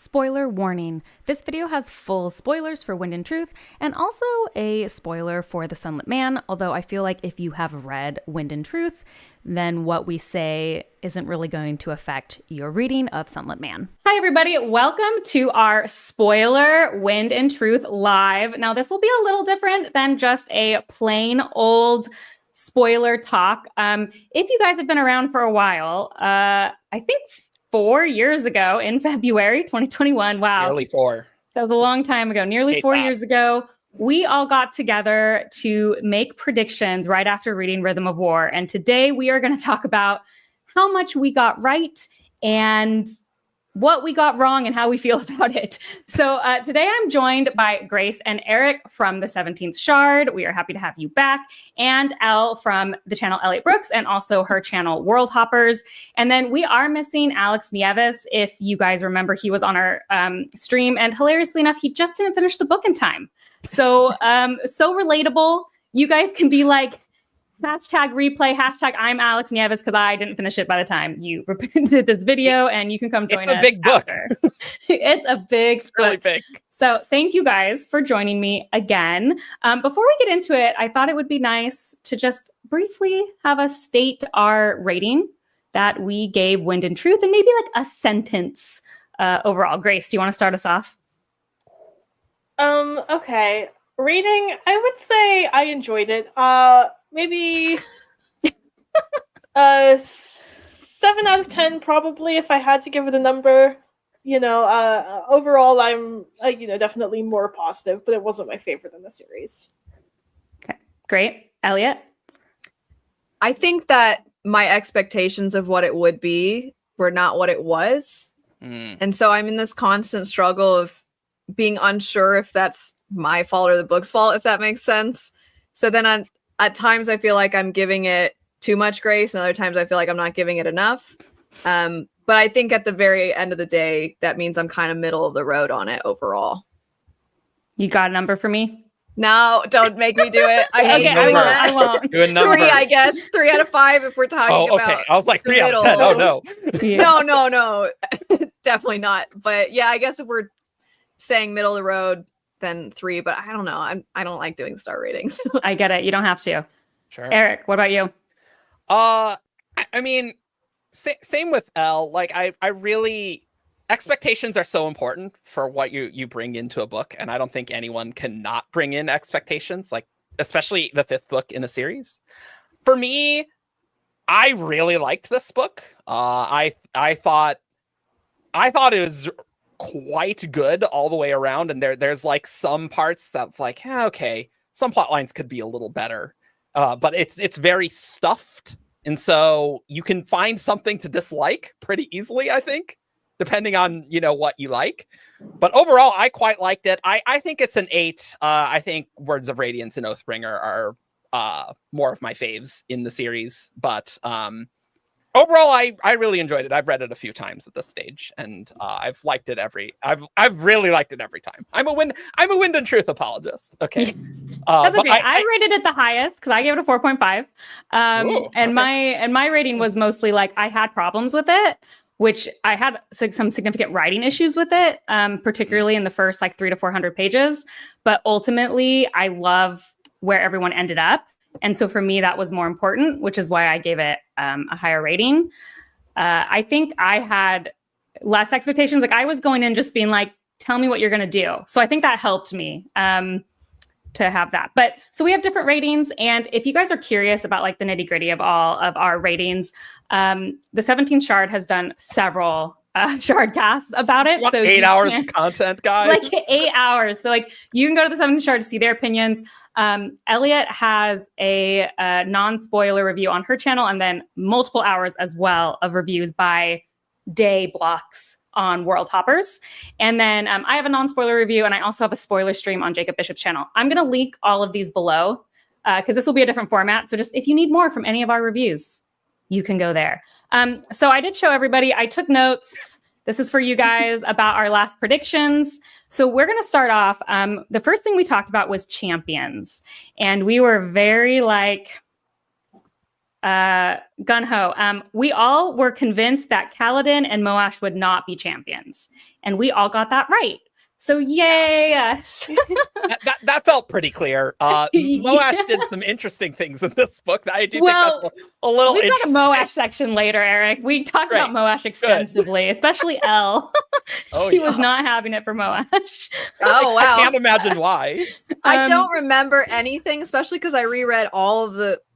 Spoiler warning. This video has full spoilers for Wind and Truth and also a spoiler for The Sunlit Man, although I feel like if you have read Wind and Truth, then what we say isn't really going to affect your reading of Sunlit Man. Hi everybody, welcome to our spoiler Wind and Truth live. Now this will be a little different than just a plain old spoiler talk. If you guys have been around for a while, I think 4 years ago in February 2021. Wow. Nearly 4. That was a long time ago. Nearly 4 years ago, we all got together to make predictions right after reading Rhythm of War. And today we are going to talk about how much we got right and what we got wrong and how we feel about it. So today I'm joined by Grace and Eric from the 17th Shard. We are happy to have you back. And Elle from the channel Elliot Brooks and also her channel World Hoppers. And then we are missing Alex Nieves. If you guys remember, he was on our stream. And hilariously enough, he just didn't finish the book in time. So, so relatable. You guys can be like, hashtag replay, hashtag I'm Alex Nieves because I didn't finish it by the time you did this video, and you can come join us. It's a big book. It's a big It's really book. big. So thank you guys for joining me again. Before we get into it, I thought it would be nice to just briefly have us state our rating that we gave Wind and Truth and maybe like a sentence overall. Grace, do you want to start us off? Okay. Rating, I would say I enjoyed it. Maybe 7 out of 10 probably if I had to give it a number. You know, overall I'm definitely more positive, but it wasn't my favorite in the series. Okay, great. Elliot? I think that my expectations of what it would be were not what it was. And so I'm in this constant struggle of being unsure if that's my fault or the book's fault, if that makes sense. So then at times I feel like I'm giving it too much grace, and other times I feel like I'm not giving it enough. But I think at the very end of the day, that means I'm kind of middle of the road on it overall. You got a number for me? No, don't make me do it. Okay, I won't. Do a number. 3, I guess. 3 out of 5 if we're talking about. Okay. I was like the 3 out of 10. Oh, middle. no. Yeah. No. Definitely not. But yeah, I guess if we're saying middle of the road, then 3. But I don't know. I don't like doing star ratings. I get it. You don't have to. Sure. Eric, what about you? I mean, same with Elle. Like, I really... Expectations are so important for what you bring into a book, and I don't think anyone can not bring in expectations, like especially the 5th book in a series. For me, I really liked this book. I thought it was quite good all the way around, and there's like some parts that's like, yeah, okay, some plot lines could be a little better, but it's very stuffed, and so you can find something to dislike pretty easily, I think, depending on what you like. But overall, I quite liked it. I think it's an 8. I think Words of Radiance and Oathbringer are more of my faves in the series, but overall, I really enjoyed it. I've read it a few times at this stage, and I've liked it I've really liked it every time. I'm a Wind and Truth apologist. Okay. That's okay. I rated it the highest because I gave it a 4.5. And my rating was mostly like I had problems with it, which I had some significant writing issues with it, particularly in the first like 300 to 400 pages. But ultimately, I love where everyone ended up. And so for me, that was more important, which is why I gave it a higher rating. I think I had less expectations. Like I was going in just being like, tell me what you're going to do. So I think that helped me to have that. But so we have different ratings. And if you guys are curious about like the nitty gritty of all of our ratings, the 17th Shard has done several Shard casts about it. So 8 hours of content, guys. Like 8 hours. So like you can go to the 17th Shard to see their opinions. Elliot has a non-spoiler review on her channel and then multiple hours as well of reviews by day blocks on World Hoppers. And then I have a non-spoiler review, and I also have a spoiler stream on Jacob Bishop's channel. I'm going to link all of these below because this will be a different format. So just if you need more from any of our reviews, you can go there. So I did show everybody, I took notes. This is for you guys about our last predictions. So we're going to start off. The first thing we talked about was champions. And we were very like, gung-ho. We all were convinced that Kaladin and Moash would not be champions, and we all got that right. So yay us. that felt pretty clear. Moash did some interesting things in this book. I do think that's a little we've interesting. got a Moash section later, Eric. We talked about Moash extensively, especially Elle. She was not having it for Moash. Oh, wow. I can't imagine why. I don't remember anything, especially because I reread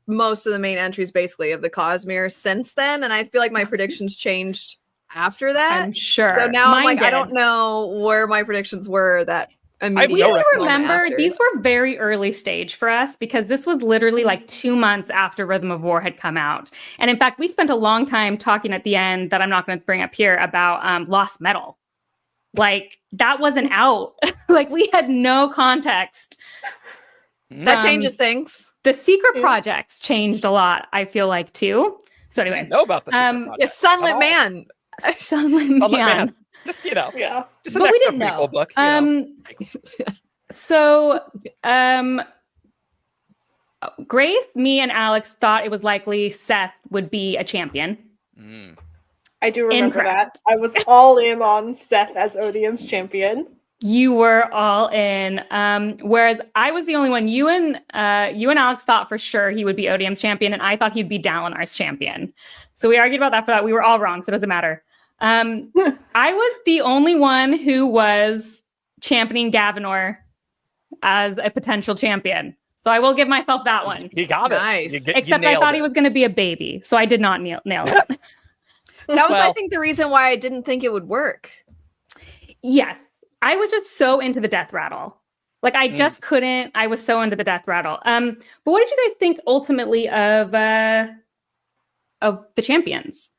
most of the main entries basically of the Cosmere since then, and I feel like my predictions changed after that. I'm sure. So now Mine I'm like, did. I don't know where my predictions were that We no remember after. these were very early stage for us because this was literally like 2 months after Rhythm of War had come out. And in fact, we spent a long time talking at the end that I'm not going to bring up here about Lost Metal. Like that wasn't out. Like we had no context. That changes things. The secret projects changed a lot, I feel like, too. So anyway. I didn't know about the secret project Yeah, Sunlit at all. Man. Sunlit Man. Just, just Yeah. an But we extra didn't know. prequel book. You know. So, Grace, me, and Alex thought it was likely Seth would be a champion. I do remember Incorrect. that. I was all in on Seth as Odium's champion. You were all in, whereas I was the only one. You and Alex thought for sure he would be Odium's champion, and I thought he'd be Dalinar's champion. So we argued about that for that. We were all wrong, so it doesn't matter. I was the only one who was championing Gavinor as a potential champion. So I will give myself that one. You got it. Nice. Except I thought he was going to be a baby, so I did not nail it. That was, I Well- think, the reason why I didn't think it would work. Yes. I was just so into the death rattle. Like I just couldn't. I was so into the death rattle. But what did you guys think ultimately of the champions?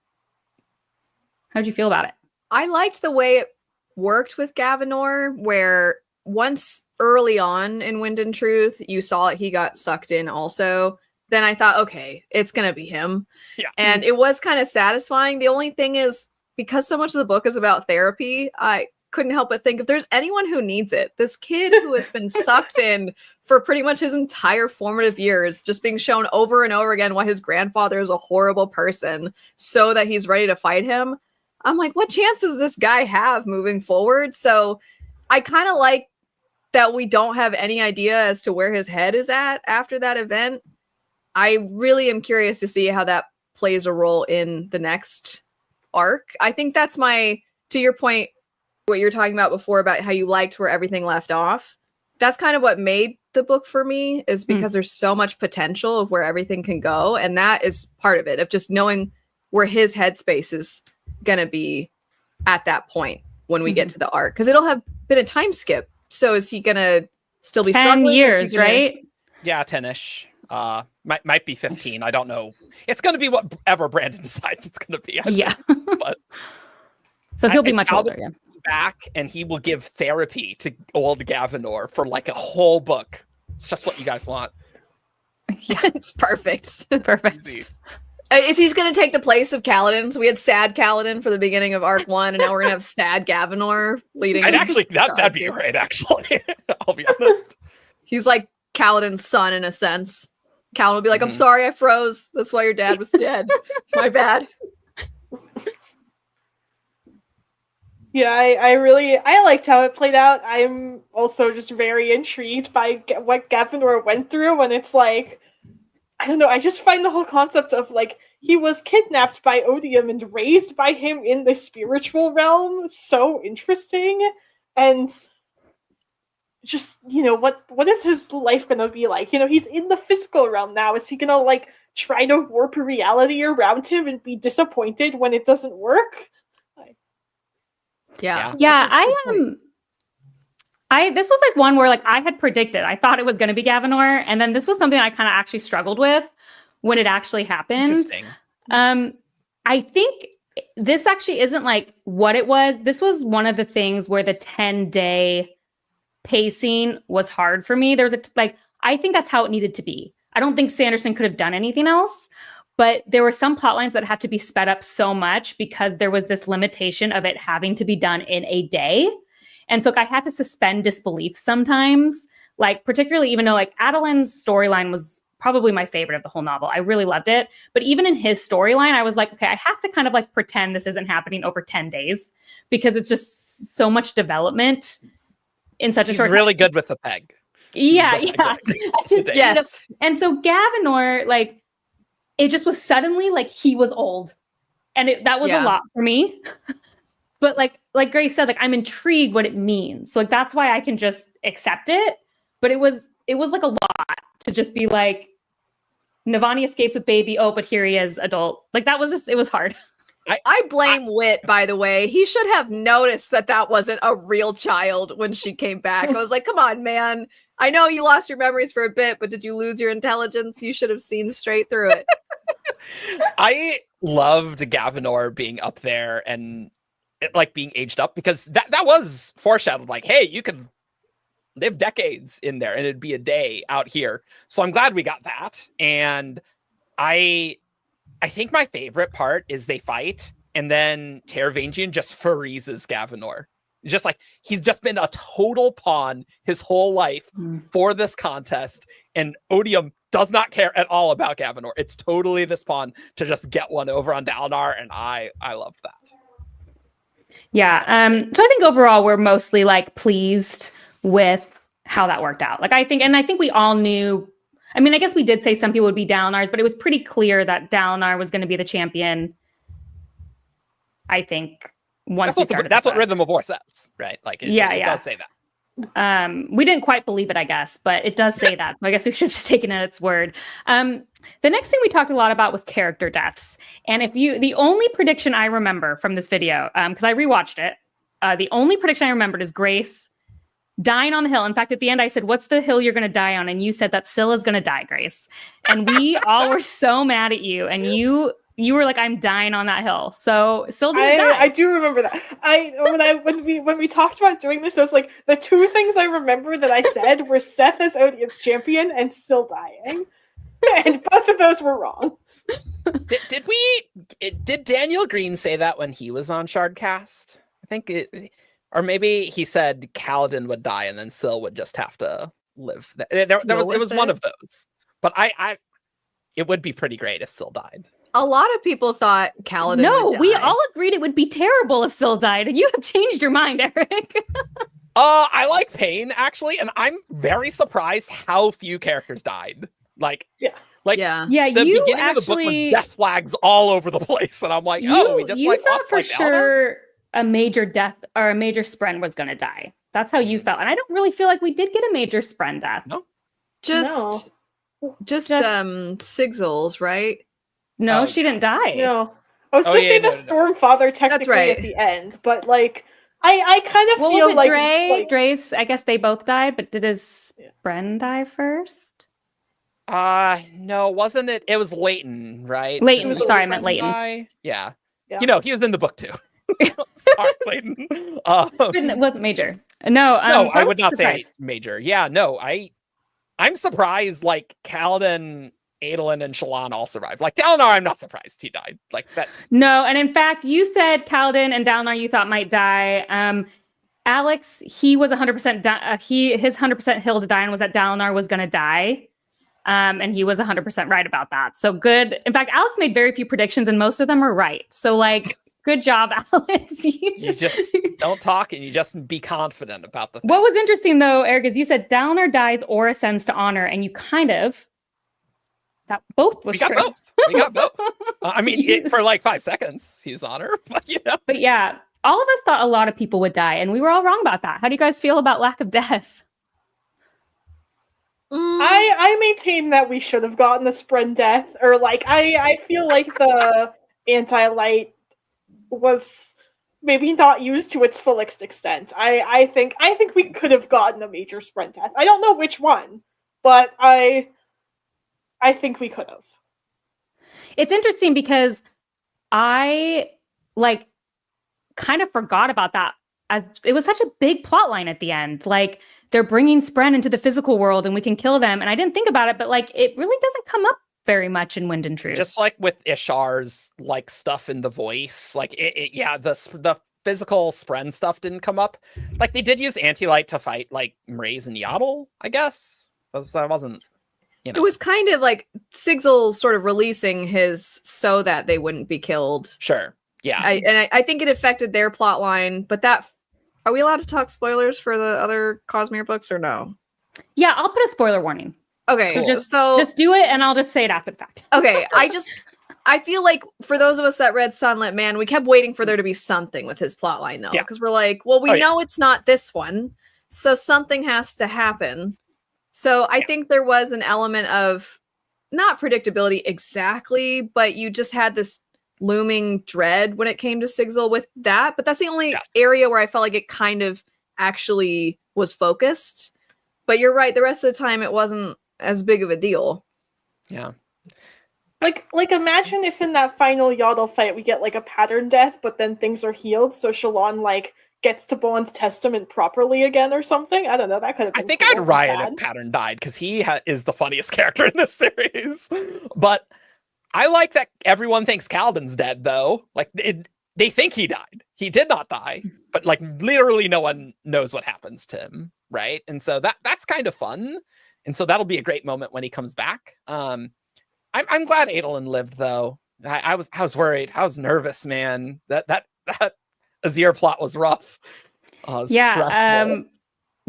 How'd you feel about it? I liked the way it worked with Gavinor, where once early on in Wind and Truth, you saw he got sucked in also. Then I thought, okay, it's going to be him. Yeah. And it was kind of satisfying. The only thing is, because so much of the book is about therapy, I couldn't help but think if there's anyone who needs it, this kid who has been sucked in for pretty much his entire formative years, just being shown over and over again why his grandfather is a horrible person so that he's ready to fight him. I'm like, what chance does this guy have moving forward? So I kind of like that we don't have any idea as to where his head is at after that event. I really am curious to see how that plays a role in the next arc. I think that's to your point, what you're talking about before about how you liked where everything left off. That's kind of what made the book for me, is because there's so much potential of where everything can go. And that is part of it, of just knowing where his headspace is going to be at that point when we get to the arc. Because it'll have been a time skip. So is he going to still be 10 struggling? years, right? Yeah, 10-ish. Might be 15. I don't know. It's going to be whatever Brandon decides it's going to be. Yeah. But So he'll be I- much I'll- older. Yeah. back and he will give therapy to old Gavinor for like a whole book. It's just what you guys want. Yeah. It's perfect. Perfect. Easy. Is he's going to take the place of Kaladin? So we had sad Kaladin for the beginning of arc 1, and now we're going to have sad Gavinor leading. And into actually, that'd arc be 2. great. Actually, I'll be honest. He's like Kaladin's son in a sense. Kaladin will be like, "I'm Mhm. sorry, I froze. That's why your dad was dead. My bad." Yeah, I liked how it played out. I'm also just very intrigued by what Gavinor went through, and it's like, I don't know, I just find the whole concept of like he was kidnapped by Odium and raised by him in the spiritual realm so interesting. And just, what is his life gonna be like? He's in the physical realm now. Is he gonna like try to warp reality around him and be disappointed when it doesn't work? Yeah. Yeah, That's a good point. this was like one where like I had predicted. I thought it was going to be Gavinor, and then this was something I kind of actually struggled with when it actually happened. Interesting. I think this actually isn't like what it was. This was one of the things where the 10-day pacing was hard for me. There's I think that's how it needed to be. I don't think Sanderson could have done anything else. But there were some plot lines that had to be sped up so much because there was this limitation of it having to be done in a day. And so I had to suspend disbelief sometimes, like particularly even though like Adeline's storyline was probably my favorite of the whole novel. I really loved it. But even in his storyline, I was like, okay, I have to kind of like pretend this isn't happening over 10 days because it's just so much development in such a He's short really time. good with the peg. Yeah, The yeah. peg I just, Yes. and so Gavinor, like, it just was suddenly like he was old. And that was a Yeah. lot for me. But like Grace said, like I'm intrigued what it means. So like that's why I can just accept it. But it was like a lot to just be like, Navani escapes with baby. Oh, but here he is, adult. Like that was just, it was hard. I blame Wit, by the way. He should have noticed that that wasn't a real child when she came back. I was like, come on, man. I know you lost your memories for a bit, but did you lose your intelligence? You should have seen straight through it. I loved Gavinor being up there and like being aged up because that was foreshadowed. Like, hey, you could live decades in there and it'd be a day out here. So I'm glad we got that. And I think my favorite part is they fight and then Taravangian just freezes Gavinor. Just like he's just been a total pawn his whole life for this contest, and Odium does not care at all about Gavinor. It's totally this pawn to just get one over on Dalinar, and I loved that. Yeah. So I think overall we're mostly like pleased with how that worked out. Like I think we all knew. I mean, I guess we did say some people would be Dalinar's, but it was pretty clear that Dalinar was going to be the champion. I think once That's what Rhythm of War says, right? Like it does say that. We didn't quite believe it, I guess, but it does say that. So I guess we should have just taken it at its word. The next thing we talked a lot about was character deaths. And the only prediction I remember from this video, because I rewatched it, the only prediction I remembered is Grace dying on the hill. In fact, at the end, I said, "What's the hill you're going to die on?" And you said that Scylla's going to die, Grace. And we all were so mad at you. And you were like, "I'm dying on that hill." So Scylla didn't die. I do remember that. When we talked about doing this, I was like, the two things I remember that I said were Seth as Odium's champion and still dying, and both of those were wrong. Did Daniel Green say that when he was on Shardcast? I think it. Or maybe he said Kaladin would die and then Syl would just have to live. It was one of those. But it would be pretty great if Syl died. A lot of people thought Kaladin No, would die. we all agreed it would be terrible if Syl died, and you have changed your mind, Eric. I like Pain actually, and I'm very surprised how few characters died. The Yeah, beginning of the book was death flags all over the place, and I'm like, we just you like thought lost for like sure a major death or a major Spren was going to die. That's how you felt, and I don't really feel like we did get a major Spren death. No, Just Sigils, right? No, she didn't die. No, I was going to say the Stormfather technically right. at the end, but like I kind of feel was it like Dre? Dre's. I guess they both died, but did his Spren die first? No, wasn't it? It was Leighton, right? Leighton. Sorry, I meant Leighton. Yeah. Yeah. He was in the book too. Sorry, Leighton. It wasn't major. No, no, so I would not surprised. say major. Yeah, no, I'm surprised. Like Kaladin, Adolin, and Shallan all survived. Like Dalinar, I'm not surprised he died. Like that. No, and in fact, you said Kaladin and Dalinar you thought might die. Alex, he was 100%. His 100% hill to die on was that Dalinar was going to die. And he was 100% right about that. So good. In fact, Alex made very few predictions and most of them were right. So like, good job, Alex. You just don't talk and you just be confident about the thing. What was interesting though, Eric, is you said Dalinar dies or ascends to honor, and you kind of, that both was true. We got both. I mean, for like 5 seconds, he's honor, but But yeah, all of us thought a lot of people would die, and we were all wrong about that. How do you guys feel about lack of death? I maintain that we should have gotten the Spren death, or like I feel like the anti-light was maybe not used to its fullest extent. I think we could have gotten a major Spren death. I don't know which one, but I think we could have. It's interesting because I like kind of forgot about that, as it was such a big plot line at the end. Like they're bringing Spren into the physical world and we can kill them. And I didn't think about it, but like it really doesn't come up very much in Wind and Truth. Just like with Ishar's like stuff in the voice, like the physical Spren stuff didn't come up. Like they did use Anti-Light to fight like Mraize and Yaddle, I guess. That wasn't. you know. It was kind of like Sigil sort of releasing his so that they wouldn't be killed. Sure. Yeah. I think it affected their plot line, but that are we allowed to talk spoilers for the other Cosmere books or no? Yeah, I'll put a spoiler warning. Okay, Cool. Just do it, and I'll just say it after the fact. Okay, I feel like for those of us that read Sunlit Man, we kept waiting for there to be something with his plotline though, Yeah. because we're like, well, we Oh, yeah. know it's not this one, so something has to happen. So I think there was an element of not predictability exactly, but you just had this looming dread when it came to Sigil with that. But that's the only Yes. area where I felt like it kind of actually was focused. But you're right, the rest of the time it wasn't as big of a deal. Yeah. Like imagine if in that final Yaddle fight we get like a pattern death, but then things are healed, so Shallan like gets to Bowen's testament properly again or something. I don't know. That could have I been think cool I'd and riot sad. if Pattern died because he is the funniest character in this series. But I like that everyone thinks Kaladin's dead, though. Like they think he died. He did not die, but like literally no one knows what happens to him, right? And so that's kind of fun. And so that'll be a great moment when he comes back. I'm glad Adolin lived, though. I was worried. I was nervous, man. That Azir plot was rough. Stressful.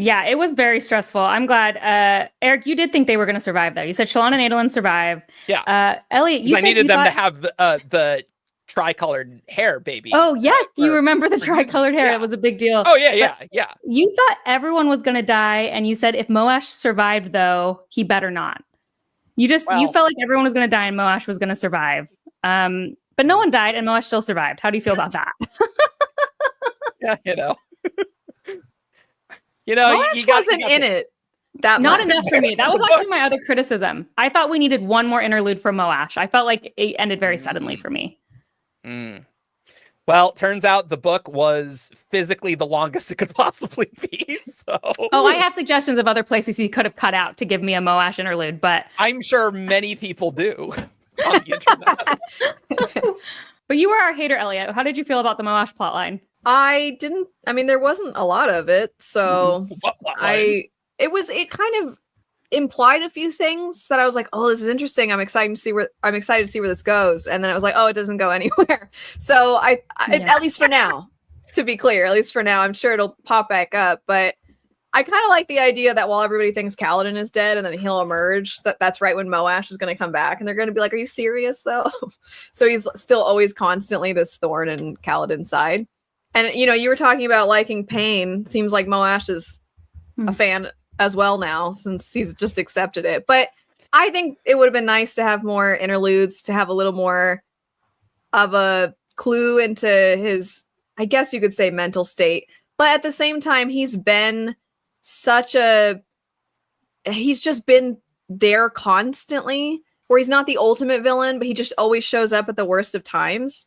Yeah, it was very stressful. I'm glad. Eric, you did think they were going to survive, though. You said Shallan and Adolin survive. Yeah. Elliot, you I said needed you them to thought- have the tricolored hair baby. Oh, yes. right? You Or- remember the tricolored hair. Yeah. It was a big deal. Oh, yeah. You thought everyone was going to die, and you said if Moash survived, though, he better not. You Well- felt like everyone was going to die and Moash was going to survive. But no one died, and Moash still survived. How do you feel about that? Yeah, Moash you got wasn't in it that Not much. enough for me. That was actually my other criticism. I thought we needed one more interlude for Moash. I felt like it ended very suddenly for me. Mm. Well, turns out the book was physically the longest it could possibly be. So Oh, I have suggestions of other places he could have cut out to give me a Moash interlude, but I'm sure many people do on the internet. but you were our hater, Elliot. How did you feel about the Moash plotline? I mean, there wasn't a lot of it, so What line? it kind of implied a few things that I was like, oh, this is interesting. I'm excited to see where this goes. And then I was like, oh, it doesn't go anywhere. So I Yeah. at least for now, to be clear, at least for now, I'm sure it'll pop back up. But I kind of like the idea that while everybody thinks Kaladin is dead and then he'll emerge, that's right when Moash is going to come back. And they're going to be like, are you serious though? So he's still always constantly this thorn in Kaladin's side. And, you were talking about liking pain. Seems like Moash is a fan as well now since he's just accepted it. But I think it would have been nice to have more interludes, to have a little more of a clue into his, I guess you could say, mental state. But at the same time, he's just been there constantly, where he's not the ultimate villain, but he just always shows up at the worst of times.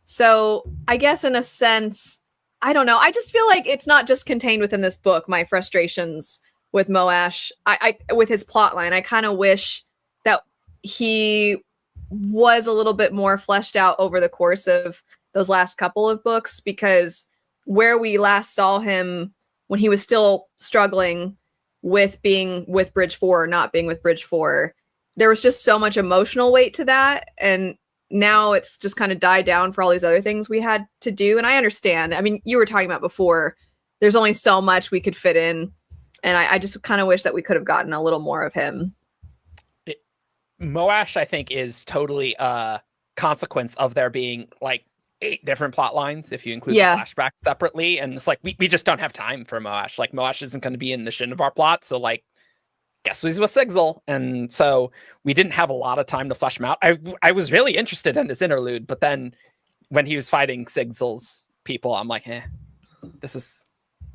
So I guess in a sense, I don't know. I just feel like it's not just contained within this book, my frustrations with Moash, I with his plotline. I kind of wish that he was a little bit more fleshed out over the course of those last couple of books, because where we last saw him when he was still struggling with being with Bridge 4 or not being with Bridge 4, there was just so much emotional weight to that. And now it's just kind of died down for all these other things we had to do. And I understand. I mean, you were talking about before, there's only so much we could fit in. And I just kind of wish that we could have gotten a little more of him. Moash, I think, is totally a consequence of there being like 8 different plot lines if you include the flashbacks separately. And it's like we just don't have time for Moash. Like Moash isn't going to be in the Shindavar plot, so like guess he's with Sigil. And so we didn't have a lot of time to flesh him out. I was really interested in his interlude, but then when he was fighting Sigil's people, I'm like, this is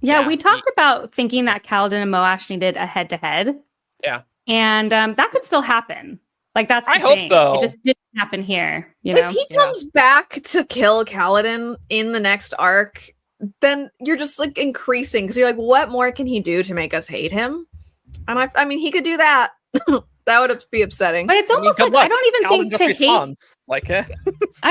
we talked about thinking that Kaladin and Moash needed a head-to-head. Yeah. And that could still happen. Like, that's the I hope thing. so. It just didn't happen here, you know? If he comes back to kill Kaladin in the next arc, then you're just like increasing, because you're like, what more can he do to make us hate him? And I mean, he could do that. That would be upsetting. But it's I mean, almost good like I luck. don't even Kaladin think just to hate. responds. Like, I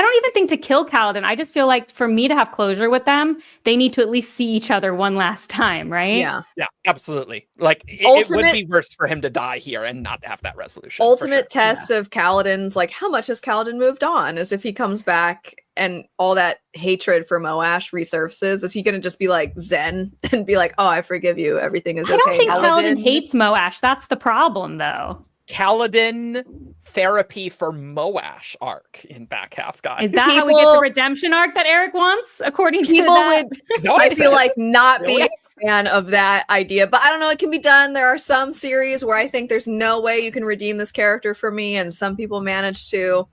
don't even think to kill Kaladin. I just feel like for me to have closure with them, they need to at least see each other one last time, right? Yeah. yeah, absolutely. Like, it would Ultimate- be worse for him to die here and not have that resolution. for Ultimate sure. test of Kaladin's like how much has Kaladin moved on? Is if he comes back and all that hatred for Moash resurfaces, is he gonna just be like zen and be like, oh, I forgive you, everything is I okay don't think now? Kaladin hates Moash. That's the problem, though. Kaladin therapy for Moash arc in back half, guys. Is that how we get the People- redemption arc that Eric wants? According to People that? would Is that what I he feel said? like not be Really? a fan of that idea, but I don't know. It can be done. There are some series where I think there's no way you can redeem this character for me, and some people manage to.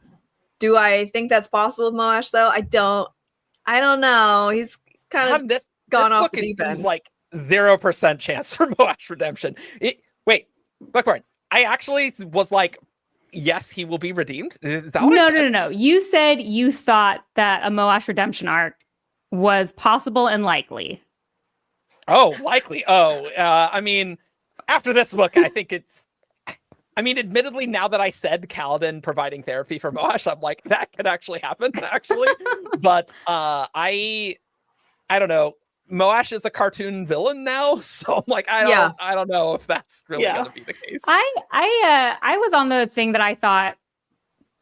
Do I think that's possible with Moash though? I don't know. He's kind of this gone this off book, the it deep seems end. like 0% chance for Moash redemption. Wait, Buckborn, I actually was like, yes, he will be redeemed. Is that what I said? No. You said you thought that a Moash redemption arc was possible and likely. Oh, likely. Oh, I mean, after this book, I think it's. I mean, admittedly, now that I said Kaladin providing therapy for Moash, I'm like, that could actually happen, actually. But I don't know. Moash is a cartoon villain now, so I'm like, I don't know if that's really Yeah. going to be the case. I was on the thing that I thought,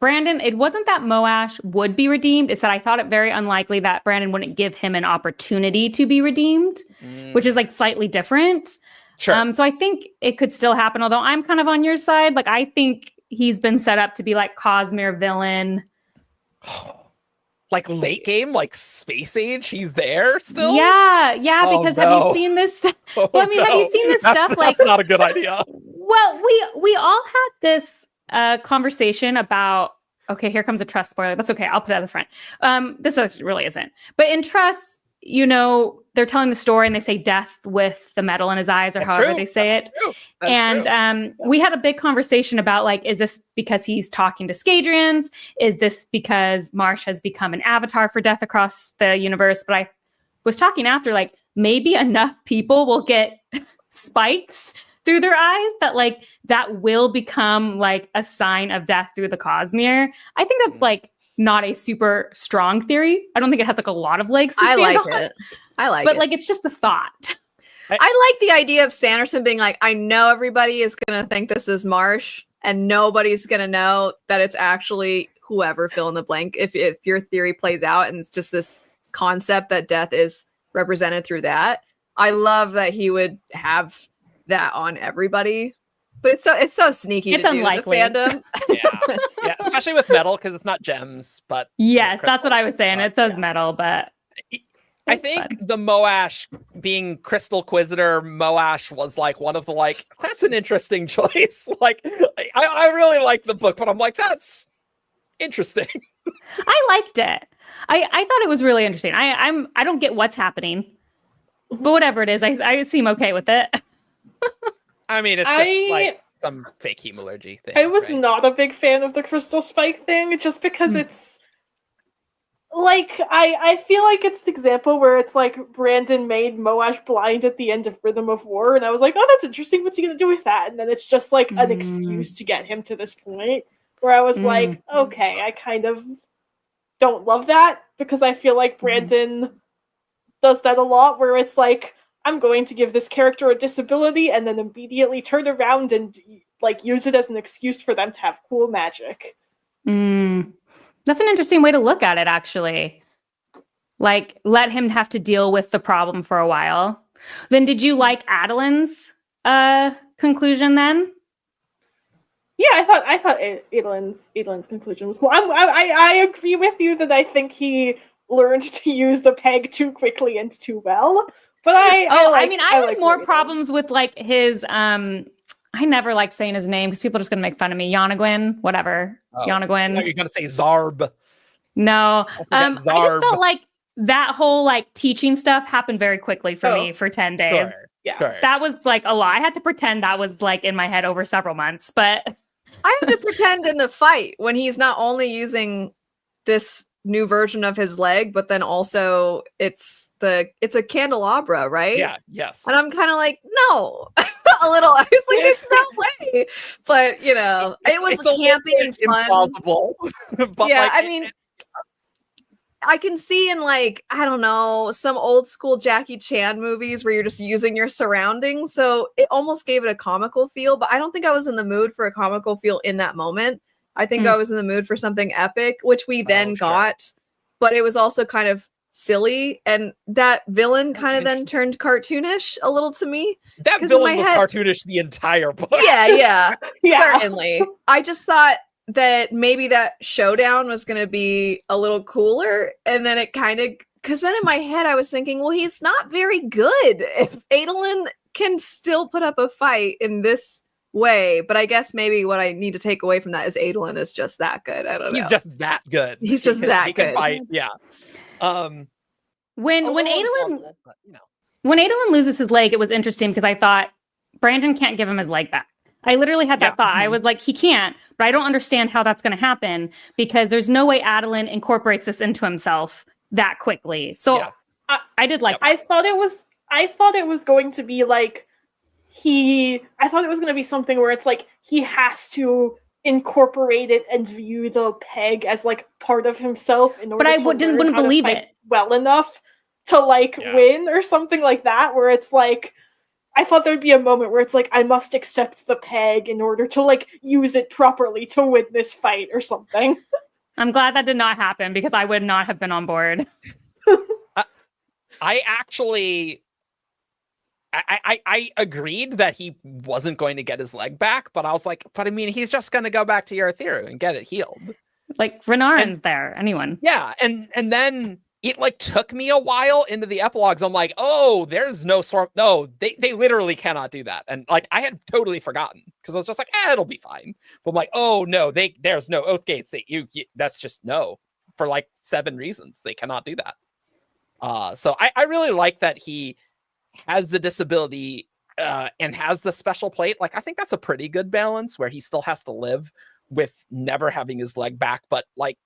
Brandon, it wasn't that Moash would be redeemed. It's that I thought it very unlikely that Brandon wouldn't give him an opportunity to be redeemed, which is like slightly different. Sure. So I think it could still happen, although I'm kind of on your side. Like, I think he's been set up to be like Cosmere villain. Like late game, like Space Age, he's there still? Yeah, Oh, because no. have you seen this stuff? Oh, Well, I mean, have you no. seen this That's- stuff, like- That's not a good idea. Well, we all had this conversation about, okay, here comes a Trust spoiler. That's okay. I'll put it at the front. This actually really isn't. But in Trust, you know, they're telling the story and they say death with the metal in his eyes or That's however true. they say it. True. That's And true. we had a big conversation about, like, is this because he's talking to Scadrians? Is this because Marsh has become an avatar for death across the universe? But I was talking after, like, maybe enough people will get spikes through their eyes that, like, that will become like a sign of death through the Cosmere. I think that's like not a super strong theory. I don't think it has like a lot of legs to I stand like on, it. I like but it. like it's just a thought. I like the idea of Sanderson being like, I know everybody is gonna think this is Marsh, and nobody's gonna know that it's actually whoever, fill in the blank. If your theory plays out and it's just this concept that death is represented through that, I love that he would have that on everybody. But it's so sneaky It's to do in the unlikely. fandom. Yeah, especially with metal because it's not gems, but Yes, that's what I was saying. It says Yeah. metal, but I it's think fun. the Moash being Crystal Quisitor Moash was like one of the like that's an interesting choice. Like I really like the book, but I'm like that's interesting. I liked it. I thought it was really interesting. I don't get what's happening, but whatever it is, I seem okay with it. I mean, it's just like some fake hemalurgy thing. I was right? not a big fan of the crystal spike thing, just because it's like I feel like it's the example where it's like Brandon made Moash blind at the end of Rhythm of War, and I was like, oh, that's interesting. What's he gonna do with that? And then it's just like an excuse to get him to this point where I was like, okay, I kind of don't love that because I feel like Brandon does that a lot, where it's like, I'm going to give this character a disability and then immediately turn around and like use it as an excuse for them to have cool magic. That's an interesting way to look at it, actually. Like, let him have to deal with the problem for a while. Then did you like Adeline's conclusion then? Yeah, I thought Adelin's conclusion was cool. I agree with you that I think he learned to use the peg too quickly and too well. But I had like more what he problems with like his I never like saying his name because people are just gonna make fun of me. Yonagwin, whatever. Oh. Yonagwin. No, you're gonna say Zarb. No. I forget just Zarb. felt like that whole like teaching stuff happened very quickly for me for 10 days. Sure. Yeah. Sure. That was like a lot. I had to pretend that was like in my head over several months, but I have to pretend in the fight when he's not only using this new version of his leg, but then also it's a candelabra, right? Yeah. Yes. And I'm kind of like, no, a little. I was like, "There's no way," but you know, it was it's a little campy bit and fun. implausible. But Yeah, like, I mean, I can see in like, I don't know, some old school Jackie Chan movies where you're just using your surroundings. So it almost gave it a comical feel, but I don't think I was in the mood for a comical feel in that moment. I think I was in the mood for something epic, which we then sure. got, but it was also kind of silly. And that villain kind of then Interesting. turned cartoonish a little to me. that 'cause in villain my was head- cartoonish the entire book. Yeah, Yeah. certainly. I just thought that maybe that showdown was going to be a little cooler, and then it kind of, because then in my head I was thinking, well, he's not very good if Adolin can still put up a fight in this way. But I guess maybe what I need to take away from that is Adolin is just that good. I don't know. He's just that good. He's just that he can good. fight. Yeah. When a when little Adolin implausible, but, you know. when Adolin loses his leg, it was interesting because I thought Brandon can't give him his leg back. I literally had that Yeah. thought. I was like, he can't, but I don't understand how that's going to happen because there's no way Adolin incorporates this into himself that quickly. So Yeah. I did like. I thought it was going to be like I thought it was going to be something where it's like he has to incorporate it and view the peg as like part of himself in order But I to wouldn't learn how to believe fight it. well enough to like Yeah. win or something like that, where it's like I thought there'd be a moment where it's like I must accept the peg in order to like use it properly to win this fight or something. I'm glad that did not happen because I would not have been on board. I actually, I agreed that he wasn't going to get his leg back, but I was like, but I mean, he's just going to go back to Urithiru and get it healed. Like Renarin's there. Anyone? Yeah, and then it like took me a while into the epilogues. I'm like, oh, there's no sort. No, they literally cannot do that. And like I had totally forgotten because I was just like, it'll be fine. But I'm like, oh no, there's no oath gates. That's just no for like 7 reasons. They cannot do that. So I really like that he has the disability and has the special plate. Like I think that's a pretty good balance where he still has to live with never having his leg back, but like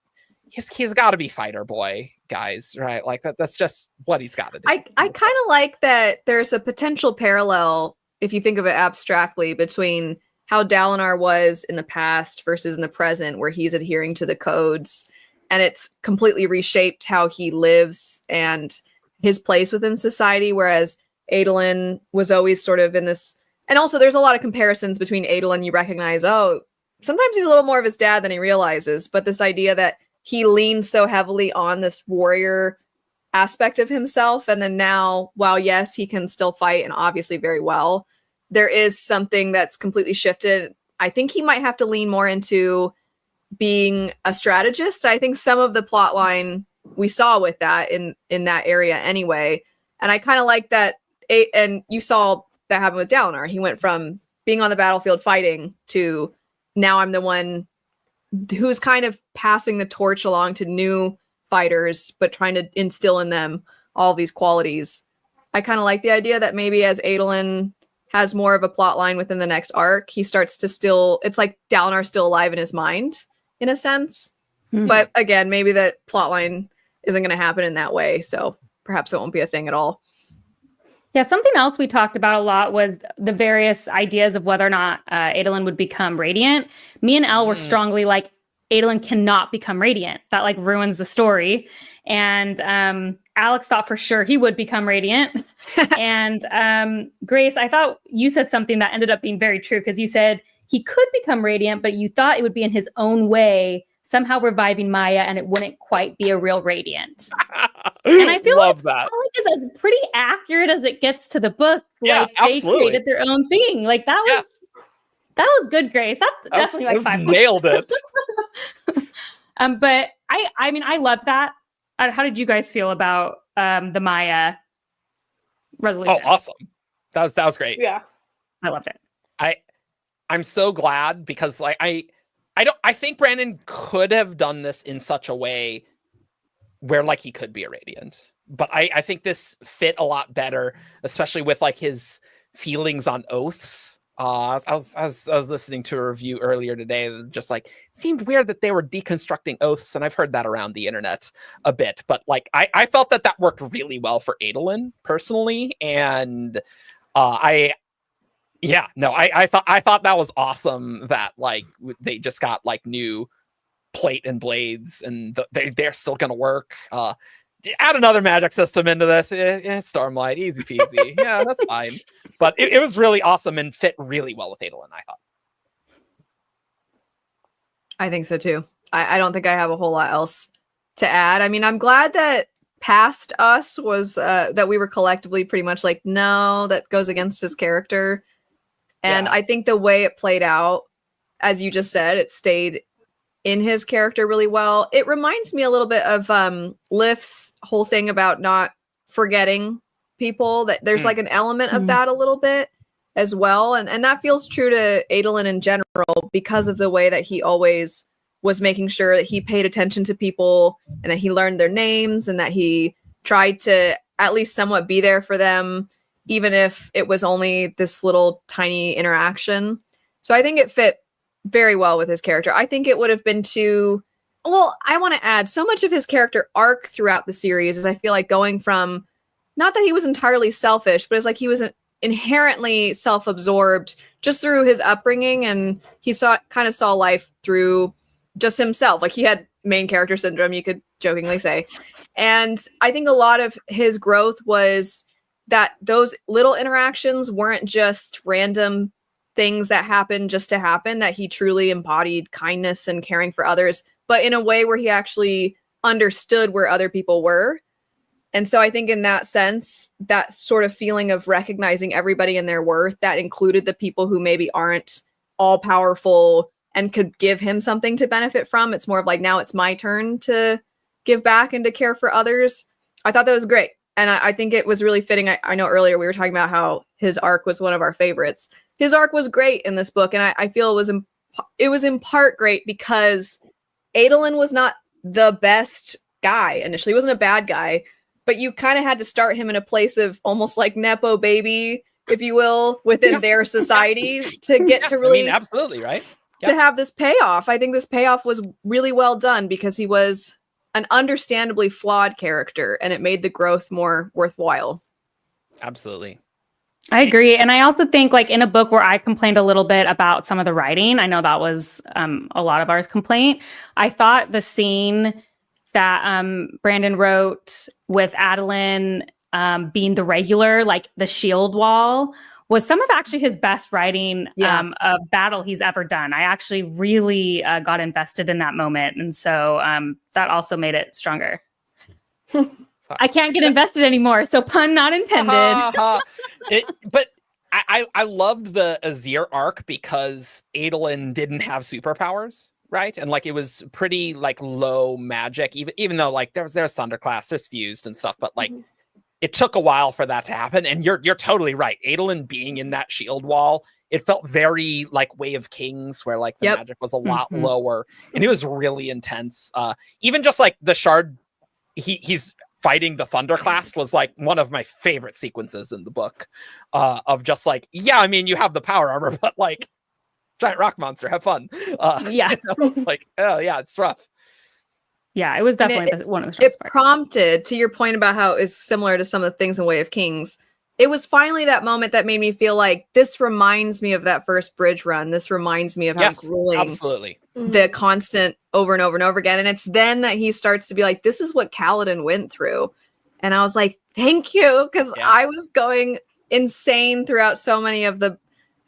he's got to be fighter boy, guys, right? Like that's just what he's got to do. I kind of like that there's a potential parallel, if you think of it abstractly, between how Dalinar was in the past versus in the present, where he's adhering to the codes, and it's completely reshaped how he lives and his place within society, whereas Adolin was always sort of in this. And also there's a lot of comparisons between Adolin. You recognize, oh, sometimes he's a little more of his dad than he realizes, but this idea that he leans so heavily on this warrior aspect of himself. And then now, while yes, he can still fight and obviously very well, there is something that's completely shifted. I think he might have to lean more into being a strategist. I think some of the plot line we saw with that in that area anyway. And I kind of like that. And you saw that happen with Dalinar. He went from being on the battlefield fighting to now I'm the one who's kind of passing the torch along to new fighters, but trying to instill in them all these qualities. I kind of like the idea that maybe as Adolin has more of a plot line within the next arc, he starts to still, it's like Dalinar's still alive in his mind in a sense. Mhm. But again, maybe that plot line isn't going to happen in that way. So perhaps it won't be a thing at all. Yeah, something else we talked about a lot was the various ideas of whether or not Adolin would become radiant. Me and Elle were strongly like, Adolin cannot become radiant. That like ruins the story. And Alex thought for sure he would become radiant. And Grace, I thought you said something that ended up being very true because you said he could become radiant, but you thought it would be in his own way, somehow reviving Maya, and it wouldn't quite be a real radiant. And I feel love like that. is as pretty accurate as it gets to the book. Yeah, Like they absolutely. created their own thing. Like that was good, Grace. That's definitely like 5 points. Nailed it. But I mean, I love that. How did you guys feel about the Maya resolution? Oh, awesome. That was great. Yeah. I loved it. I'm so glad because like I think Brandon could have done this in such a way where like he could be a radiant, but I think this fit a lot better, especially with like his feelings on oaths. I was listening to a review earlier today that just like seemed weird that they were deconstructing oaths, and I've heard that around the internet a bit, but like I felt that worked really well for Adolin personally, and Yeah, no, I thought that was awesome that like they just got like new plate and blades, and they're still gonna work. Add another magic system into this. Stormlight, easy peasy. Yeah, that's fine. But it was really awesome and fit really well with Adolin, I thought. I think so too. I don't think I have a whole lot else to add. I mean, I'm glad that Past Us was that we were collectively pretty much like, no, that goes against his character. And Yeah. I think the way it played out, as you just said, it stayed in his character really well. It reminds me a little bit of Lif's whole thing about not forgetting people, that there's like an element of that a little bit as well. And that feels true to Adolin in general because of the way that he always was making sure that he paid attention to people and that he learned their names and that he tried to at least somewhat be there for them, even if it was only this little tiny interaction. So I think it fit very well with his character. I think it would have been too... Well, I want to add, so much of his character arc throughout the series is I feel like going from, not that he was entirely selfish, but it's like he was inherently self-absorbed just through his upbringing, and he kind of saw life through just himself. Like he had main character syndrome, you could jokingly say. And I think a lot of his growth was that those little interactions weren't just random things that happened just to happen, that he truly embodied kindness and caring for others, but in a way where he actually understood where other people were. And so I think in that sense, that sort of feeling of recognizing everybody and their worth, that included the people who maybe aren't all powerful and could give him something to benefit from. It's more of like, now it's my turn to give back and to care for others. I thought that was great. And I think it was really fitting. I know earlier we were talking about how his arc was one of our favorites. His arc was great in this book. And I feel it was in part great because Adolin was not the best guy initially. He wasn't a bad guy, but you kind of had to start him in a place of almost like Nepo baby, if you will, within their society to get to really... I mean, absolutely, right? To have this payoff. I think this payoff was really well done because he was an understandably flawed character and it made the growth more worthwhile. Absolutely. I agree. And I also think like in a book where I complained a little bit about some of the writing, I know that was a lot of ours complaint. I thought the scene that Brandon wrote with Adolin being the regular, like the shield wall, was some of actually his best writing of battle he's ever done. I actually really got invested in that moment. And so that also made it stronger. I can't get invested anymore. So pun not intended. But I loved the Azir arc because Adolin didn't have superpowers, right? And like it was pretty like low magic, even though like there's Thunderclass, there's Fused and stuff, but like it took a while for that to happen. And you're totally right. Adolin being in that shield wall, it felt very like Way of Kings, where like the magic was a lot lower, and it was really intense. Even just like the shard, he's fighting the Thunderclast was like one of my favorite sequences in the book. Of just like, yeah, I mean, you have the power armor, but like giant rock monster, have fun. Yeah, you know, like oh yeah, it's rough. Yeah, it was definitely one of the strongest parts. It prompted, to your point about how it's similar to some of the things in Way of Kings, it was finally that moment that made me feel like this reminds me of that first bridge run. This reminds me of how grueling absolutely the constant over and over and over again. And it's then that he starts to be like, this is what Kaladin went through. And I was like, thank you, because I was going insane throughout so many of the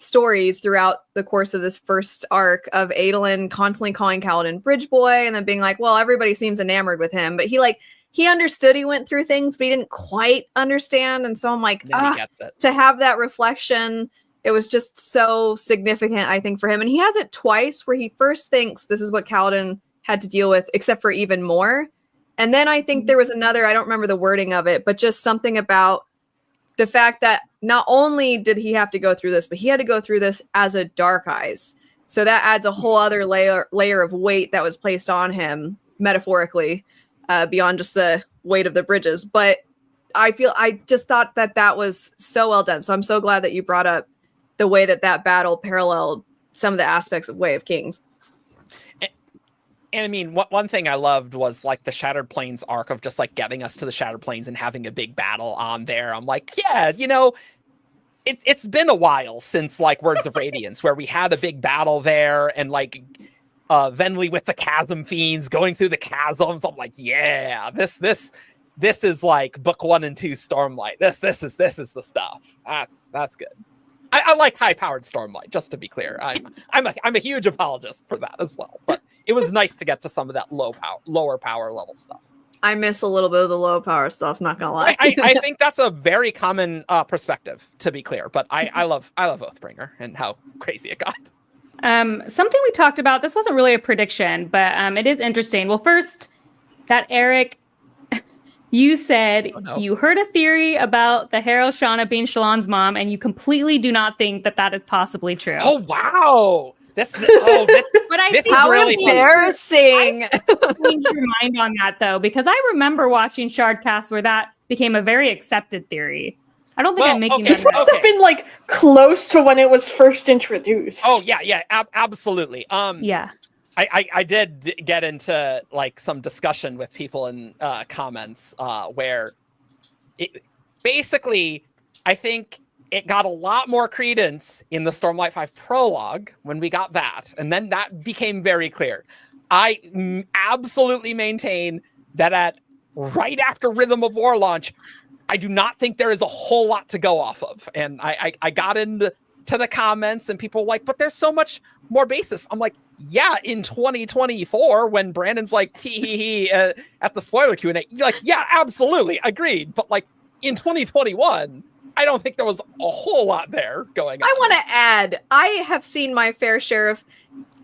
stories throughout the course of this first arc of Adolin constantly calling Kaladin Bridge Boy and then being like, well, everybody seems enamored with him, but he understood he went through things, but he didn't quite understand. And so I'm like, to have that reflection, it was just so significant, I think, for him. And he has it twice where he first thinks this is what Kaladin had to deal with, except for even more. And then I think there was another, I don't remember the wording of it, but just something about the fact that not only did he have to go through this, but he had to go through this as a Dark Eyes. So that adds a whole other layer of weight that was placed on him, metaphorically, beyond just the weight of the bridges. But I just thought that was so well done. So I'm so glad that you brought up the way that battle paralleled some of the aspects of Way of Kings. And I mean, one thing I loved was like the Shattered Plains arc of just like getting us to the Shattered Plains and having a big battle on there. I'm like, yeah, you know, it's been a while since like Words of Radiance, where we had a big battle there, and like Venli with the chasm fiends going through the chasms. I'm like, yeah, this is like book 1 and 2 Stormlight. This is the stuff. That's good. I like high-powered Stormlight, just to be clear. I'm a huge apologist for that as well. But it was nice to get to some of that lower power level stuff. I miss a little bit of the low power stuff, not gonna lie. I think that's a very common perspective, to be clear. But I love Oathbringer and how crazy it got. Something we talked about, this wasn't really a prediction, but it is interesting. Well, first, that Eric, you said you heard a theory about the Harrow Shauna being Shallan's mom, and you completely do not think that is possibly true. Oh, wow. This is how really embarrassing. Change your mind on that, though, because I remember watching Shardcast where that became a very accepted theory. I don't think I'm making This must have been like close to when it was first introduced. Oh yeah, absolutely. Yeah. I did get into like some discussion with people in comments where it basically, I think it got a lot more credence in the Stormlight 5 prologue when we got that, and then that became very clear. I absolutely maintain that right after Rhythm of War launch, I do not think there is a whole lot to go off of. And I got into the comments and people were like, but there's so much more basis. I'm like, yeah, in 2024, when Brandon's like, tee at the spoiler Q&A, you're like, yeah, absolutely, agreed. But like in 2021, I don't think there was a whole lot there going on. I want to add, I have seen my fair share of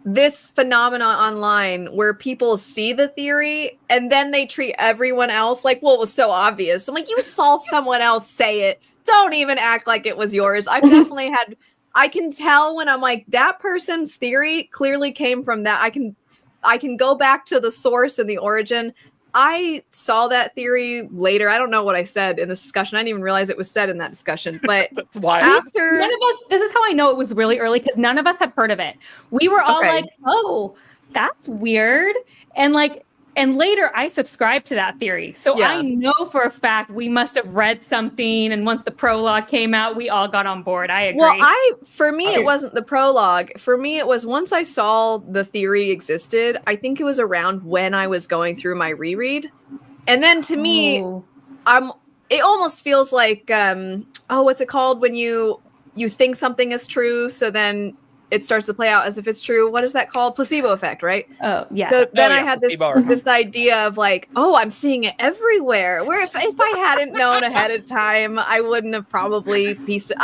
this phenomenon online where people see the theory and then they treat everyone else like, well, it was so obvious. I'm like, you saw someone else say it. Don't even act like it was yours. I've definitely had, I can tell when I'm like, that person's theory clearly came from that. I can go back to the source and the origin. I saw that theory later. I don't know what I said in this discussion. I didn't even realize it was said in that discussion. But that's why none of us, this is how I know it was really early, because none of us had heard of it. We were all like, oh, that's weird. And later I subscribed to that theory. So I know for a fact we must have read something. And once the prologue came out, we all got on board. I agree. Well, for me, it wasn't the prologue. For me, it was once I saw the theory existed, I think it was around when I was going through my reread. And then to me, it almost feels like, what's it called? When you think something is true, so then it starts to play out as if it's true. What is that called? Placebo effect, right? Oh, yeah. So then I had this idea of like, oh, I'm seeing it everywhere. Where if I hadn't known ahead of time, I wouldn't have probably pieced it.